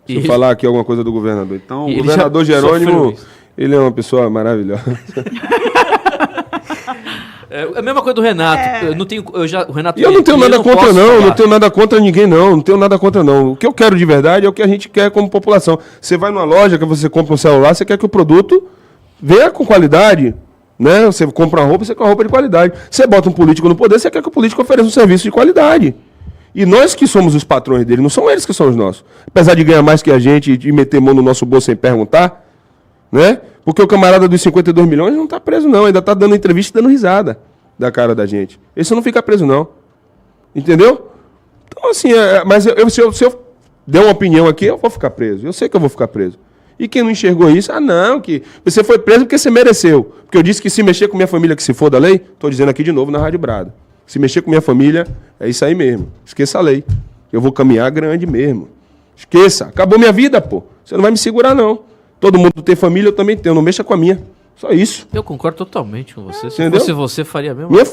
Se eu falar aqui alguma coisa do governador. Então, o governador Jerônimo, ele é uma pessoa maravilhosa. É a mesma coisa do Renato. Eu não tenho, o Renato. E eu não tenho nada contra, não tenho nada contra ninguém, não tenho nada contra, não. O que eu quero de verdade é o que a gente quer como população. Você vai numa loja que você compra um celular, você quer que o produto venha com qualidade, né? Você compra uma roupa, você quer uma roupa de qualidade. Você bota um político no poder, você quer que o político ofereça um serviço de qualidade. E nós que somos os patrões dele, não são eles que são os nossos. Apesar de ganhar mais que a gente e meter mão no nosso bolso sem perguntar, né? Porque o camarada dos 52 milhões não está preso, não. Ainda está dando entrevista e dando risada da cara da gente. Esse não fica preso, não. Entendeu? Então, assim, mas se eu der uma opinião aqui, eu vou ficar preso. Eu sei que eu vou ficar preso. E quem não enxergou isso, não, que você foi preso porque você mereceu. Porque eu disse que se mexer com minha família que se for da lei, estou dizendo aqui de novo na Rádio Brado. Se mexer com minha família, é isso aí mesmo. Esqueça a lei. Eu vou caminhar grande mesmo. Esqueça. Acabou minha vida, pô. Você não vai me segurar, não. Todo mundo tem família, eu também tenho. Não mexa com a minha. Só isso. Eu concordo totalmente com você. Se Entendeu? fosse você, faria mesmo. Minha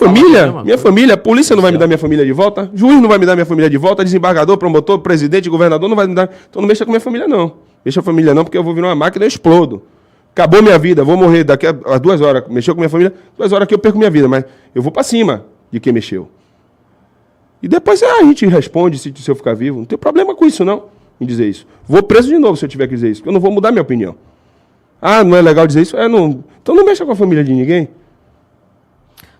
família, a polícia não vai me dar minha família de volta, juiz não vai me dar minha família de volta, desembargador, promotor, presidente, governador não vai me dar. Então não mexa com minha família, não. Mexa com a família, não, porque eu vou virar uma máquina e eu explodo. Acabou minha vida, vou morrer daqui a 2 horas. Mexeu com minha família, 2 horas que eu perco minha vida, mas eu vou pra cima de quem mexeu. E depois a gente responde se eu ficar vivo. Não tem problema com isso, não, em dizer isso. Vou preso de novo se eu tiver que dizer isso, porque eu não vou mudar minha opinião. Ah, não é legal dizer isso? Não. Então não mexa com a família de ninguém.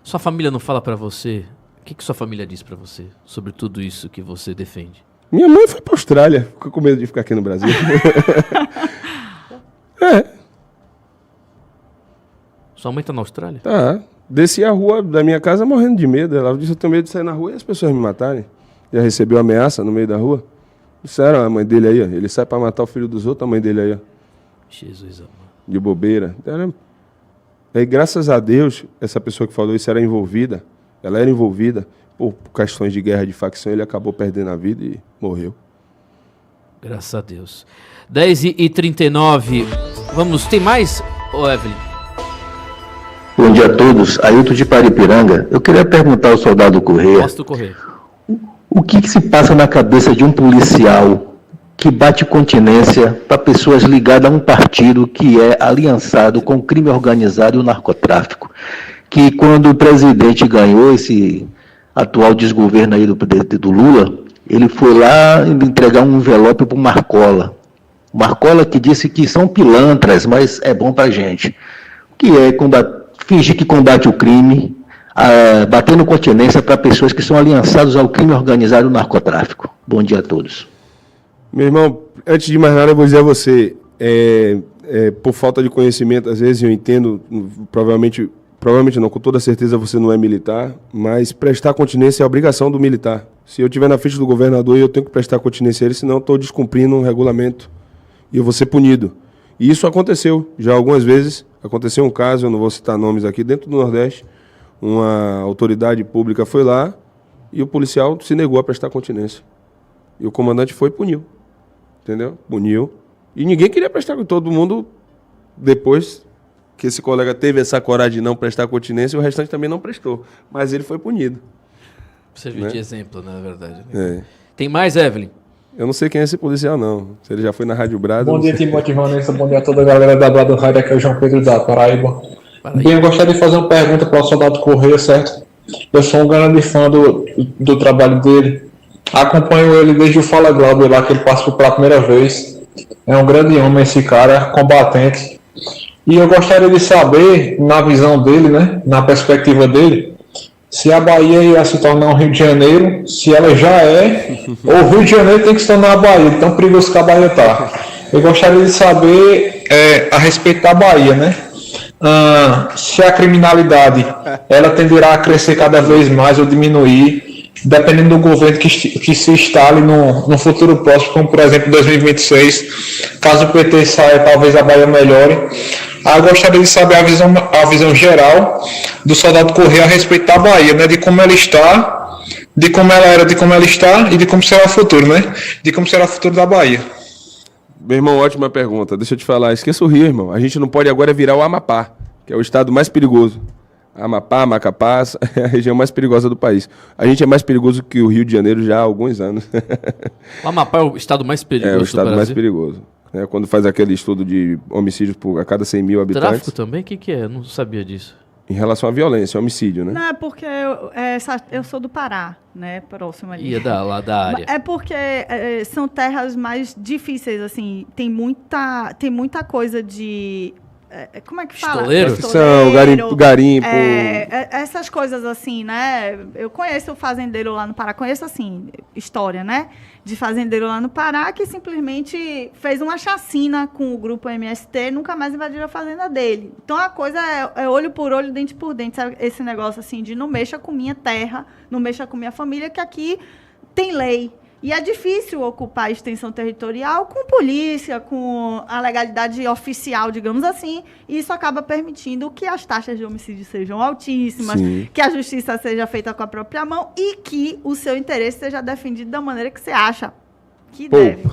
Sua família não fala pra você? O que sua família diz pra você sobre tudo isso que você defende? Minha mãe foi pra Austrália. Ficou com medo de ficar aqui no Brasil. Sua mãe tá na Austrália? Tá. Desci a rua da minha casa morrendo de medo. Ela disse, eu tenho medo de sair na rua e as pessoas me matarem. Já recebeu ameaça no meio da rua. Disseram a mãe dele aí, ó. Ele sai pra matar o filho dos outros, a mãe dele aí, ó. Jesus amado. De bobeira. Aí, graças a Deus, essa pessoa que falou isso era envolvida. Ela era envolvida por questões de guerra de facção. Ele acabou perdendo a vida e morreu. Graças a Deus. 10h39. Vamos, tem mais, Evelyn? Bom dia a todos. Ailton de Paripiranga. Eu queria perguntar ao soldado Correia. Mostra o Correia. O que se passa na cabeça de um policial que bate continência para pessoas ligadas a um partido que é aliançado com o crime organizado e o narcotráfico? Que quando o presidente ganhou esse atual desgoverno aí do Lula, ele foi lá entregar um envelope para o Marcola. O Marcola que disse que são pilantras, mas é bom para a gente. Que é fingir que combate o crime, batendo continência para pessoas que são aliançadas ao crime organizado e o narcotráfico. Bom dia a todos. Meu irmão, antes de mais nada, eu vou dizer a você, por falta de conhecimento, às vezes eu entendo, provavelmente não, com toda certeza você não é militar, mas prestar continência é a obrigação do militar. Se eu estiver na frente do governador, eu tenho que prestar continência a ele, senão eu estou descumprindo um regulamento e eu vou ser punido. E isso aconteceu já algumas vezes. Aconteceu um caso, eu não vou citar nomes aqui, dentro do Nordeste, uma autoridade pública foi lá e o policial se negou a prestar continência. E o comandante foi e puniu. Entendeu? Puniu. E ninguém queria prestar com todo mundo. Depois que esse colega teve essa coragem de não prestar continência, o restante também não prestou. Mas ele foi punido. Serviu de exemplo, na verdade. Né? Tem mais, Evelyn? Eu não sei quem é esse policial, não. Se ele já foi na Rádio Brado. Bom dia, Timóteo Vanessa. Bom dia a toda a galera da Brado Rádio. Aqui é o João Pedro da Paraíba. Bem, eu gostaria de fazer uma pergunta para o soldado Correia, certo? Eu sou um grande fã do trabalho dele. Acompanho ele desde o Fala Glauber lá, que ele participou pela primeira vez. É um grande homem esse cara, combatente. E eu gostaria de saber, na visão dele, né, na perspectiva dele, se a Bahia ia se tornar um Rio de Janeiro, se ela já é, ou o Rio de Janeiro tem que se tornar a Bahia, de tão perigoso que a Bahia está. Eu gostaria de saber a respeito da Bahia, né? Se a criminalidade ela tenderá a crescer cada vez mais ou diminuir, dependendo do governo que se instale no futuro próximo, como por exemplo 2026, caso o PT saia, talvez a Bahia melhore. Eu gostaria de saber a visão geral do soldado Correia a respeito da Bahia, né? De como ela está, de como ela era, de como ela está e de como será o futuro, né? De como será o futuro da Bahia. Meu irmão, ótima pergunta. Deixa eu te falar, esqueça o Rio, irmão. A gente não pode agora virar o Amapá, que é o estado mais perigoso. Amapá, Macapá, é a região mais perigosa do país. A gente é mais perigoso que o Rio de Janeiro já há alguns anos. O Amapá é o estado mais perigoso do Brasil? É o estado mais perigoso. Quando faz aquele estudo de homicídios a cada 100 mil habitantes. Tráfico também? O que é? Eu não sabia disso. Em relação à violência, homicídio, né? Não, é porque eu sou do Pará, né? Próximo ali. E lá da área. É porque são terras mais difíceis, assim. Tem muita coisa de... como é que fala? Estoleiro. Garimpo. Essas coisas assim, né? Eu conheço o fazendeiro lá no Pará. Conheço, assim, história, né? De fazendeiro lá no Pará que simplesmente fez uma chacina com o grupo MST, nunca mais invadiram a fazenda dele. Então a coisa é olho por olho, dente por dente, sabe? Esse negócio assim de não mexa com minha terra, não mexa com minha família, que aqui tem lei. E é difícil ocupar a extensão territorial com polícia, com a legalidade oficial, digamos assim, e isso acaba permitindo que as taxas de homicídio sejam altíssimas, Sim. que a justiça seja feita com a própria mão e que o seu interesse seja defendido da maneira que você acha que deve.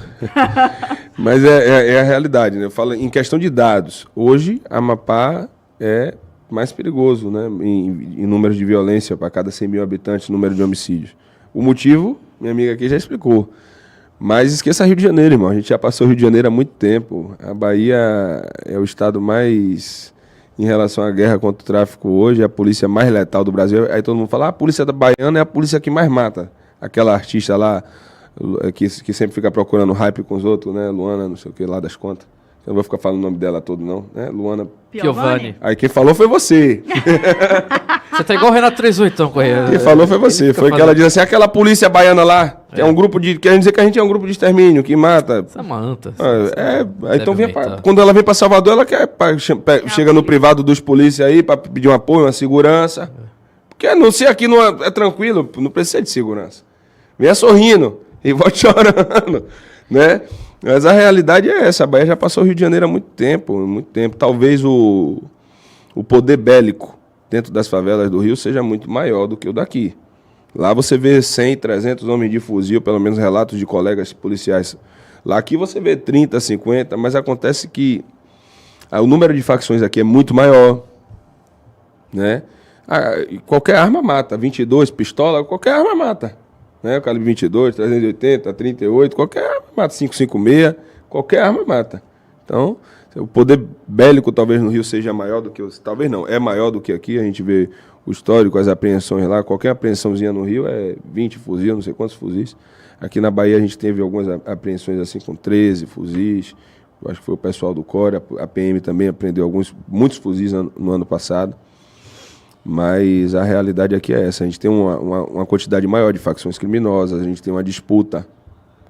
Mas é a realidade, né? Eu falo em questão de dados. Hoje, Amapá é mais perigoso, né? Em número de violência para cada 100 mil habitantes, número de homicídios. O motivo... Minha amiga aqui já explicou. Mas esqueça Rio de Janeiro, irmão. A gente já passou Rio de Janeiro há muito tempo. A Bahia é o estado mais, em relação à guerra contra o tráfico hoje, é a polícia mais letal do Brasil. Aí todo mundo fala, a polícia da baiana é a polícia que mais mata. Aquela artista lá, que sempre fica procurando hype com os outros, né? Luana, não sei o que, lá das contas. Eu não vou ficar falando o nome dela todo, não. Né? Luana Piovani. Aí quem falou foi você. Você tá igual o Renato 38, então, Correia. Quem falou foi você. Foi que ela disse assim, aquela polícia baiana lá, que é um grupo de... Quer dizer que a gente é um grupo de extermínio, que mata. Essa é uma anta. Então quando ela vem pra Salvador, ela quer chega no privado dos polícias aí pra pedir um apoio, uma segurança. Porque não sei, aqui não é tranquilo, não precisa de segurança. Venha sorrindo e volte chorando, né? Mas a realidade é essa, a Bahia já passou o Rio de Janeiro há muito tempo. Talvez o poder bélico dentro das favelas do Rio seja muito maior do que o daqui. Lá você vê 100, 300 homens de fuzil, pelo menos relatos de colegas policiais. Lá aqui você vê 30, 50, mas acontece que o número de facções aqui é muito maior, né? Qualquer arma mata, 22, pistola, qualquer arma mata. Né? O calibre 22, 380, 38, qualquer arma mata, 556, qualquer arma mata. Então, o poder bélico talvez no Rio seja maior do que... Talvez não, é maior do que aqui. A gente vê o histórico, as apreensões lá. Qualquer apreensãozinha no Rio é 20 fuzis, não sei quantos fuzis. Aqui na Bahia a gente teve algumas apreensões assim com 13 fuzis. Eu acho que foi o pessoal do CORE, a PM também apreendeu muitos fuzis no ano passado. Mas a realidade aqui é essa. A gente tem uma quantidade maior de facções criminosas, a gente tem uma disputa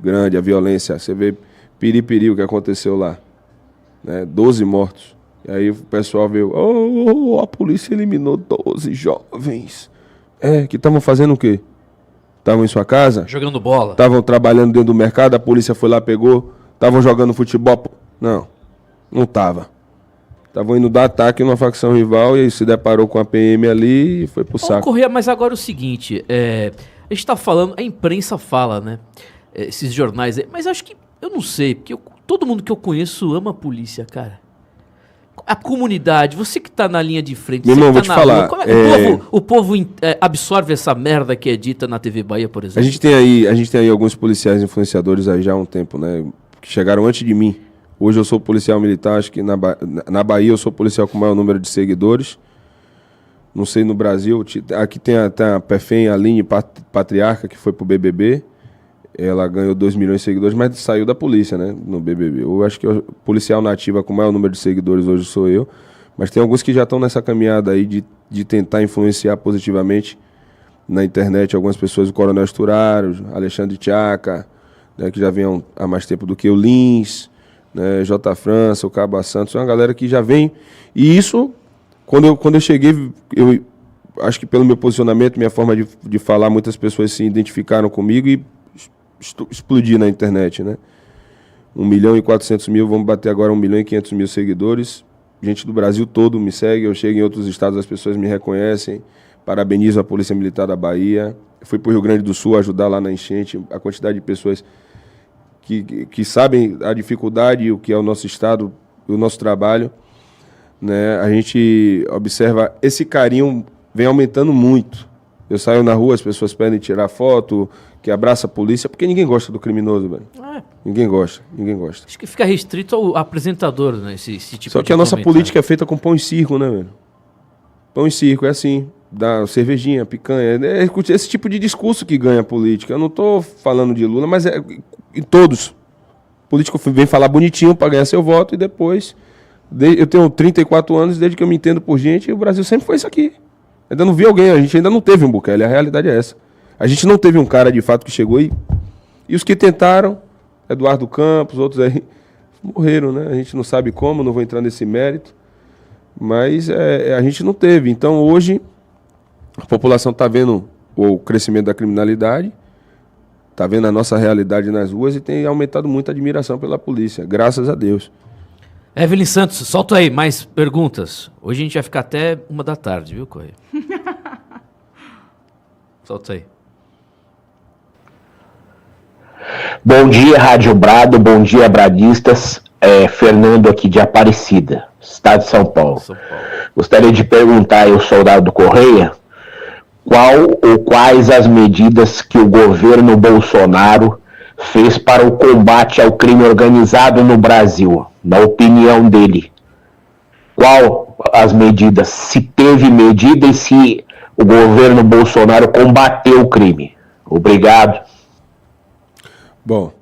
grande, a violência. Você vê Piripiri, o que aconteceu lá. Né? 12 mortos. E aí o pessoal veio, a polícia eliminou 12 jovens. Que estavam fazendo o quê? Estavam em sua casa? Jogando bola. Estavam trabalhando dentro do mercado, a polícia foi lá, pegou. Estavam jogando futebol. Não estava. Estavam indo dar ataque numa facção rival e aí se deparou com a PM ali e foi pro saco. Correia, mas agora é o seguinte, a gente tá falando, a imprensa fala, né? Esses jornais aí, mas eu acho que, eu não sei, porque todo mundo que eu conheço ama a polícia, cara. A comunidade, você que tá na linha de frente, meu irmão, vou te falar. O povo absorve essa merda que é dita na TV Bahia, por exemplo? A gente tem aí alguns policiais influenciadores aí já há um tempo, né? Que chegaram antes de mim. Hoje eu sou policial militar, acho que na Bahia eu sou policial com o maior número de seguidores. Não sei no Brasil. Aqui tem a Pefem, a Aline Patriarca, que foi pro BBB. Ela ganhou 2 milhões de seguidores, mas saiu da polícia, né? No BBB. Eu acho que o policial nativa com o maior número de seguidores hoje sou eu. Mas tem alguns que já estão nessa caminhada aí de tentar influenciar positivamente na internet algumas pessoas. O Coronel Esturaro, Alexandre Tchaca, né, que já vem há mais tempo do que o Lins. Né, J. França, o Caba Santos, é uma galera que já vem. E isso, quando eu cheguei, eu acho que pelo meu posicionamento, minha forma de falar, muitas pessoas se identificaram comigo e explodi na internet, né? 1.400.000, vamos bater agora 1.500.000 seguidores. Gente do Brasil todo me segue, eu chego em outros estados, as pessoas me reconhecem. Parabenizo a Polícia Militar da Bahia. Fui para o Rio Grande do Sul ajudar lá na enchente, a quantidade de pessoas que sabem a dificuldade e o que é o nosso estado, o nosso trabalho, né? A gente observa esse carinho vem aumentando muito. Eu saio na rua, as pessoas pedem tirar foto, que abraça a polícia, porque ninguém gosta do criminoso, velho. Ninguém gosta. Acho que fica restrito ao apresentador, né? Esse tipo Só que a nossa política é feita com pão e circo, né, velho? pão e circo, é assim, dá cervejinha, picanha, é esse tipo de discurso que ganha a política. Eu não estou falando de Lula, mas é em todos. O político vem falar bonitinho para ganhar seu voto e depois... Eu tenho 34 anos, desde que eu me entendo por gente, e o Brasil sempre foi isso aqui. Ainda não vi alguém, a gente ainda não teve um Bukele, a realidade é essa. A gente não teve um cara de fato que chegou e os que tentaram, Eduardo Campos, outros aí, morreram, né? A gente não sabe como, não vou entrar nesse mérito, mas a gente não teve. Então hoje a população está vendo o crescimento da criminalidade, está vendo a nossa realidade nas ruas e tem aumentado muito a admiração pela polícia, graças a Deus. Evelyn Santos, solta aí mais perguntas. Hoje a gente vai ficar até 1h, viu, Correia? Solta aí. Bom dia, Rádio Brado, bom dia, bradistas. Fernando aqui de Aparecida, estado de São Paulo. Gostaria de perguntar ao soldado Correia qual ou quais as medidas que o governo Bolsonaro fez para o combate ao crime organizado no Brasil, na opinião dele. Qual as medidas? Se teve medida e se o governo Bolsonaro combateu o crime. Obrigado. Bom,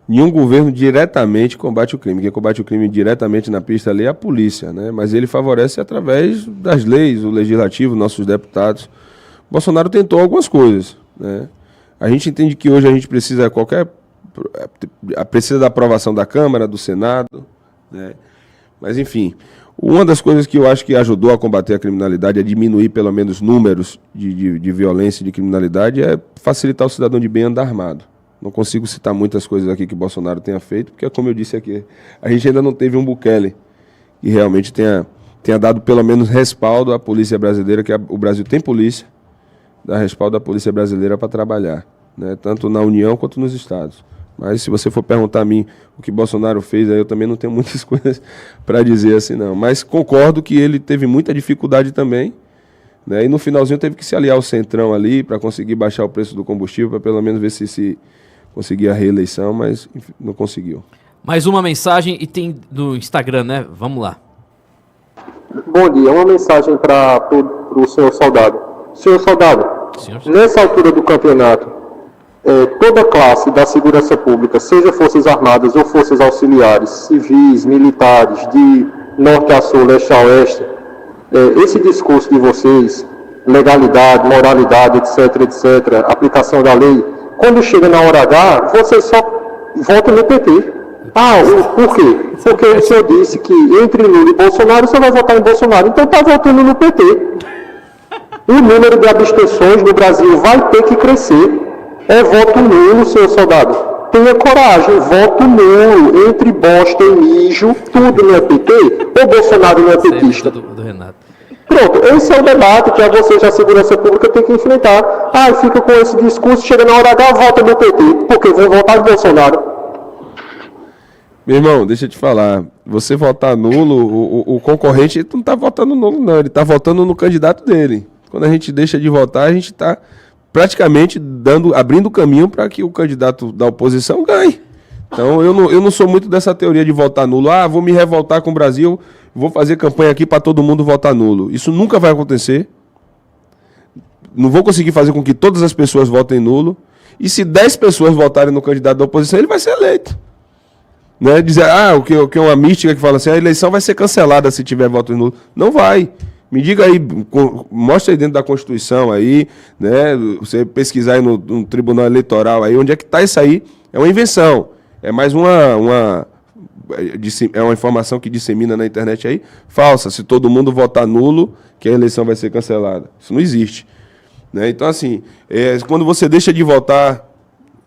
nenhum governo diretamente combate o crime. Quem combate o crime diretamente na pista ali é a polícia, né? Mas ele favorece através das leis, o legislativo, nossos deputados. Bolsonaro tentou algumas coisas, né? A gente entende que hoje a gente precisa da aprovação da Câmara, do Senado, né? Mas enfim, uma das coisas que eu acho que ajudou a combater a criminalidade, a diminuir pelo menos números de violência e de criminalidade, é facilitar o cidadão de bem andar armado. Não consigo citar muitas coisas aqui que Bolsonaro tenha feito, porque como eu disse aqui, a gente ainda não teve um Bukele que realmente tenha dado pelo menos respaldo à polícia brasileira, que o Brasil tem polícia, dá respaldo à polícia brasileira para trabalhar, né? Tanto na União quanto nos estados. Mas se você for perguntar a mim o que Bolsonaro fez, aí eu também não tenho muitas coisas para dizer assim, não. Mas concordo que ele teve muita dificuldade também, né? E no finalzinho teve que se aliar ao Centrão ali para conseguir baixar o preço do combustível, para pelo menos ver se conseguia a reeleição, mas enfim, não conseguiu. Mais uma mensagem e tem no Instagram, né? Vamos lá. Bom dia, uma mensagem para o senhor soldado. Senhor soldado, nessa altura do campeonato, toda classe da segurança pública, seja forças armadas ou forças auxiliares, civis, militares, de norte a sul, leste a oeste, esse discurso de vocês, legalidade, moralidade, etc., aplicação da lei, quando chega na hora H, vocês só votam no PT. Por quê? Porque o senhor disse que entre Lula e Bolsonaro, você vai votar em Bolsonaro, então está votando no PT. O número de abstenções no Brasil vai ter que crescer. É voto nulo, senhor soldado. Tenha coragem, voto nulo. Entre bosta e mijo, tudo não é PT, ou Bolsonaro não é petista? Do Renato. Pronto, esse é o debate que vocês da segurança pública têm que enfrentar. Fica com esse discurso, chega na hora H, vota no PT, porque vão votar em Bolsonaro. Meu irmão, deixa eu te falar. Você votar nulo, o concorrente não está votando nulo, não. Ele está votando no candidato dele. Quando a gente deixa de votar, a gente está praticamente abrindo caminho para que o candidato da oposição ganhe. Então, eu não sou muito dessa teoria de votar nulo. Vou me revoltar com o Brasil, vou fazer campanha aqui para todo mundo votar nulo. Isso nunca vai acontecer. Não vou conseguir fazer com que todas as pessoas votem nulo. E se 10 pessoas votarem no candidato da oposição, ele vai ser eleito. Não é dizer, o que é uma mística que fala assim, a eleição vai ser cancelada se tiver votos nulos. Não vai. Me diga aí, mostra aí dentro da Constituição aí, né? Você pesquisar aí no Tribunal Eleitoral aí, onde é que está isso aí? É uma invenção. É mais uma informação que dissemina na internet aí, falsa. Se todo mundo votar nulo, que a eleição vai ser cancelada. Isso não existe. Né? Então, assim, quando você deixa de votar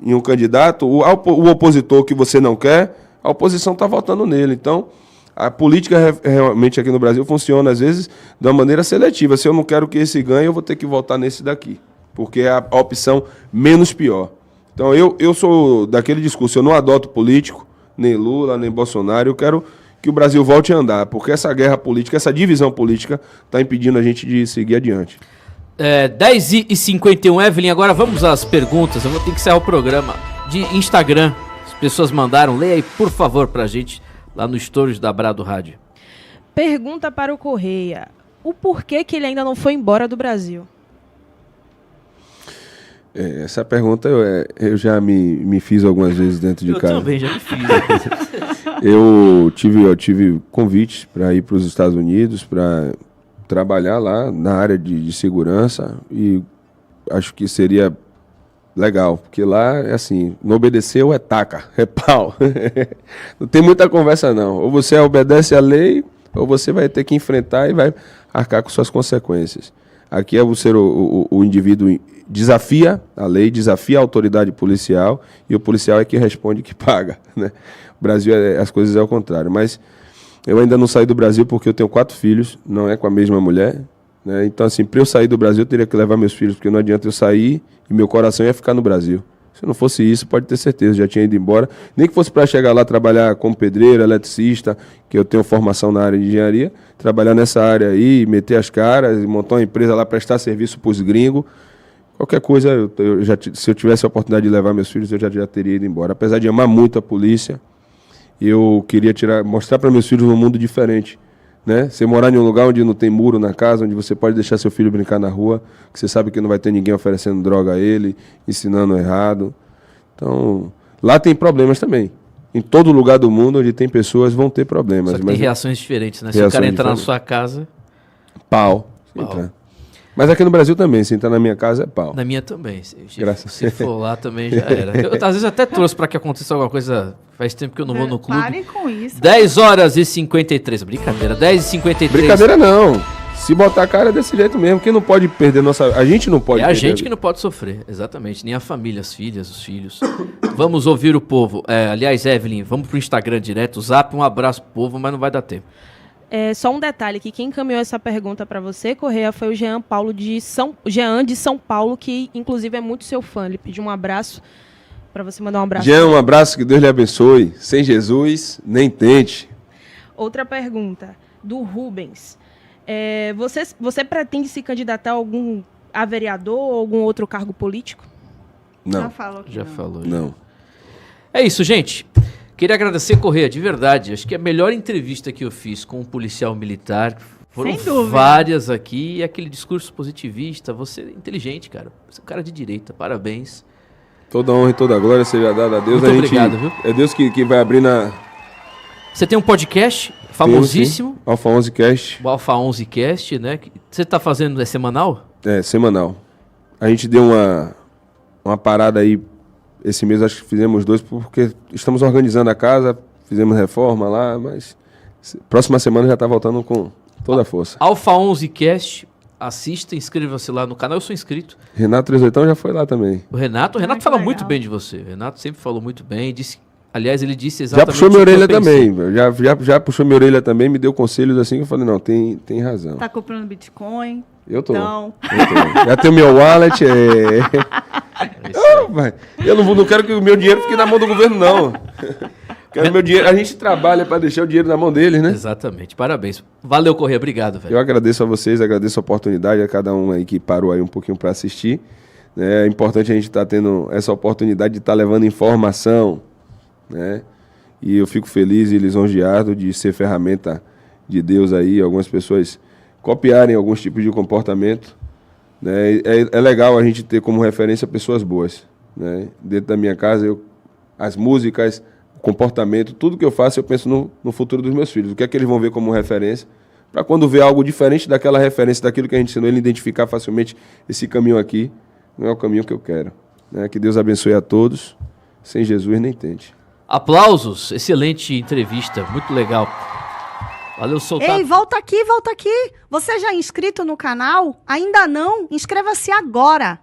em um candidato, o opositor que você não quer, a oposição está votando nele. Então, a política realmente aqui no Brasil funciona, às vezes, de uma maneira seletiva. Se eu não quero que esse ganhe, eu vou ter que votar nesse daqui, porque é a opção menos pior. Então, eu sou daquele discurso, eu não adoto político, nem Lula, nem Bolsonaro, eu quero que o Brasil volte a andar, porque essa guerra política, essa divisão política, está impedindo a gente de seguir adiante. 10h51, Evelyn, agora vamos às perguntas, eu vou ter que encerrar o programa de Instagram. As pessoas mandaram, leia aí, por favor, pra gente, lá no Stories da Brado Rádio. Pergunta para o Correia. o porquê que ele ainda não foi embora do Brasil? Essa pergunta eu já me fiz algumas vezes dentro de casa. Eu também já me fiz. Eu tive convites para ir para os Estados Unidos, para trabalhar lá na área de segurança, e acho que seria legal, porque lá é assim, não obedeceu é taca, é pau. Não tem muita conversa não. Ou você obedece a lei, ou você vai ter que enfrentar e vai arcar com suas consequências. Aqui é o indivíduo desafia a lei, desafia a autoridade policial, e o policial é que responde, que paga, né? O Brasil, as coisas é ao contrário. Mas eu ainda não saí do Brasil porque eu tenho 4 filhos, não é com a mesma mulher, né? Então, assim, para eu sair do Brasil, eu teria que levar meus filhos, porque não adianta eu sair e meu coração ia ficar no Brasil. Se não fosse isso, pode ter certeza, já tinha ido embora. Nem que fosse para chegar lá trabalhar como pedreiro, eletricista, que eu tenho formação na área de engenharia, trabalhar nessa área aí, meter as caras, montar uma empresa lá, prestar serviço para os gringos. Qualquer coisa, se eu tivesse a oportunidade de levar meus filhos, eu já teria ido embora. Apesar de amar muito a polícia, eu queria mostrar para meus filhos um mundo diferente, né? Você morar em um lugar onde não tem muro na casa, onde você pode deixar seu filho brincar na rua, que você sabe que não vai ter ninguém oferecendo droga a ele, ensinando errado. Então, lá tem problemas também. Em todo lugar do mundo onde tem pessoas, vão ter problemas. Só que tem reações diferentes, né? Se o cara entrar na sua casa... Pau. Mas aqui no Brasil também, se entrar na minha casa é pau. Na minha também. Se for lá também já era. Eu às vezes até trouxe para que aconteça alguma coisa. Faz tempo que eu não vou no clube. Pare com isso. 10h53. Brincadeira, 10h53. Brincadeira não. Se botar a cara é desse jeito mesmo, quem não pode perder nossa... A gente não pode perder. É a gente que não pode sofrer, exatamente. Nem a família, as filhas, os filhos. Vamos ouvir o povo. Aliás, Evelyn, vamos pro Instagram direto. Zap, um abraço pro povo, mas não vai dar tempo. Só um detalhe, que quem encaminhou essa pergunta para você, Correia, foi o Jean de São Paulo, que inclusive é muito seu fã. Ele pediu um abraço para você mandar um abraço. Jean, um abraço, que Deus lhe abençoe. Sem Jesus, nem tente. Outra pergunta, do Rubens. Você pretende se candidatar a vereador ou algum outro cargo político? Não. Já falou. Não. É isso, gente. Queria agradecer, Correia, de verdade. Acho que a melhor entrevista que eu fiz com um policial militar, foram várias aqui, e aquele discurso positivista. Você é inteligente, cara. Você é um cara de direita. Parabéns. Toda honra e toda glória seja dada a Deus. Muito obrigado, viu? É Deus que vai abrir na... Você tem um podcast famosíssimo. Sim. Alfa 11 Cast. O Alfa 11 Cast, né? Você está fazendo, semanal? Semanal. A gente deu uma parada aí. Esse mês acho que fizemos 2, porque estamos organizando a casa, fizemos reforma lá, mas próxima semana já está voltando com toda a força. Alfa 11 Cast, assista, inscreva-se lá no canal, eu sou inscrito. Renato 38 já foi lá também. O Renato fala muito bem de você. O Renato sempre falou muito bem, aliás, ele disse exatamente... Já puxou minha orelha também, já puxou minha orelha também, me deu conselhos assim, que eu falei, não, tem razão. Tá comprando Bitcoin? Eu tô. Então... Já tenho meu wallet, eu não quero que o meu dinheiro fique na mão do governo, não. Quero meu dinheiro. A gente trabalha para deixar o dinheiro na mão deles, né? Exatamente. Parabéns. Valeu, Correia. Obrigado, velho. Eu agradeço a vocês, agradeço a oportunidade, a cada um aí que parou aí um pouquinho para assistir. É importante a gente estar tendo essa oportunidade de estar levando informação, né? E eu fico feliz e lisonjeado de ser ferramenta de Deus aí. Algumas pessoas copiarem alguns tipos de comportamento, né? É legal a gente ter como referência pessoas boas, né? Dentro da minha casa, as músicas, o comportamento, tudo que eu faço, eu penso no futuro dos meus filhos. O que é que eles vão ver como referência? Para quando ver algo diferente daquela referência, daquilo que a gente ensinou, ele identificar facilmente esse caminho aqui, não é o caminho que eu quero, né? Que Deus abençoe a todos. Sem Jesus, nem tente. Aplausos. Excelente entrevista. Muito legal. Valeu, Soldado. Ei, volta aqui. Você já é inscrito no canal? Ainda não? Inscreva-se agora.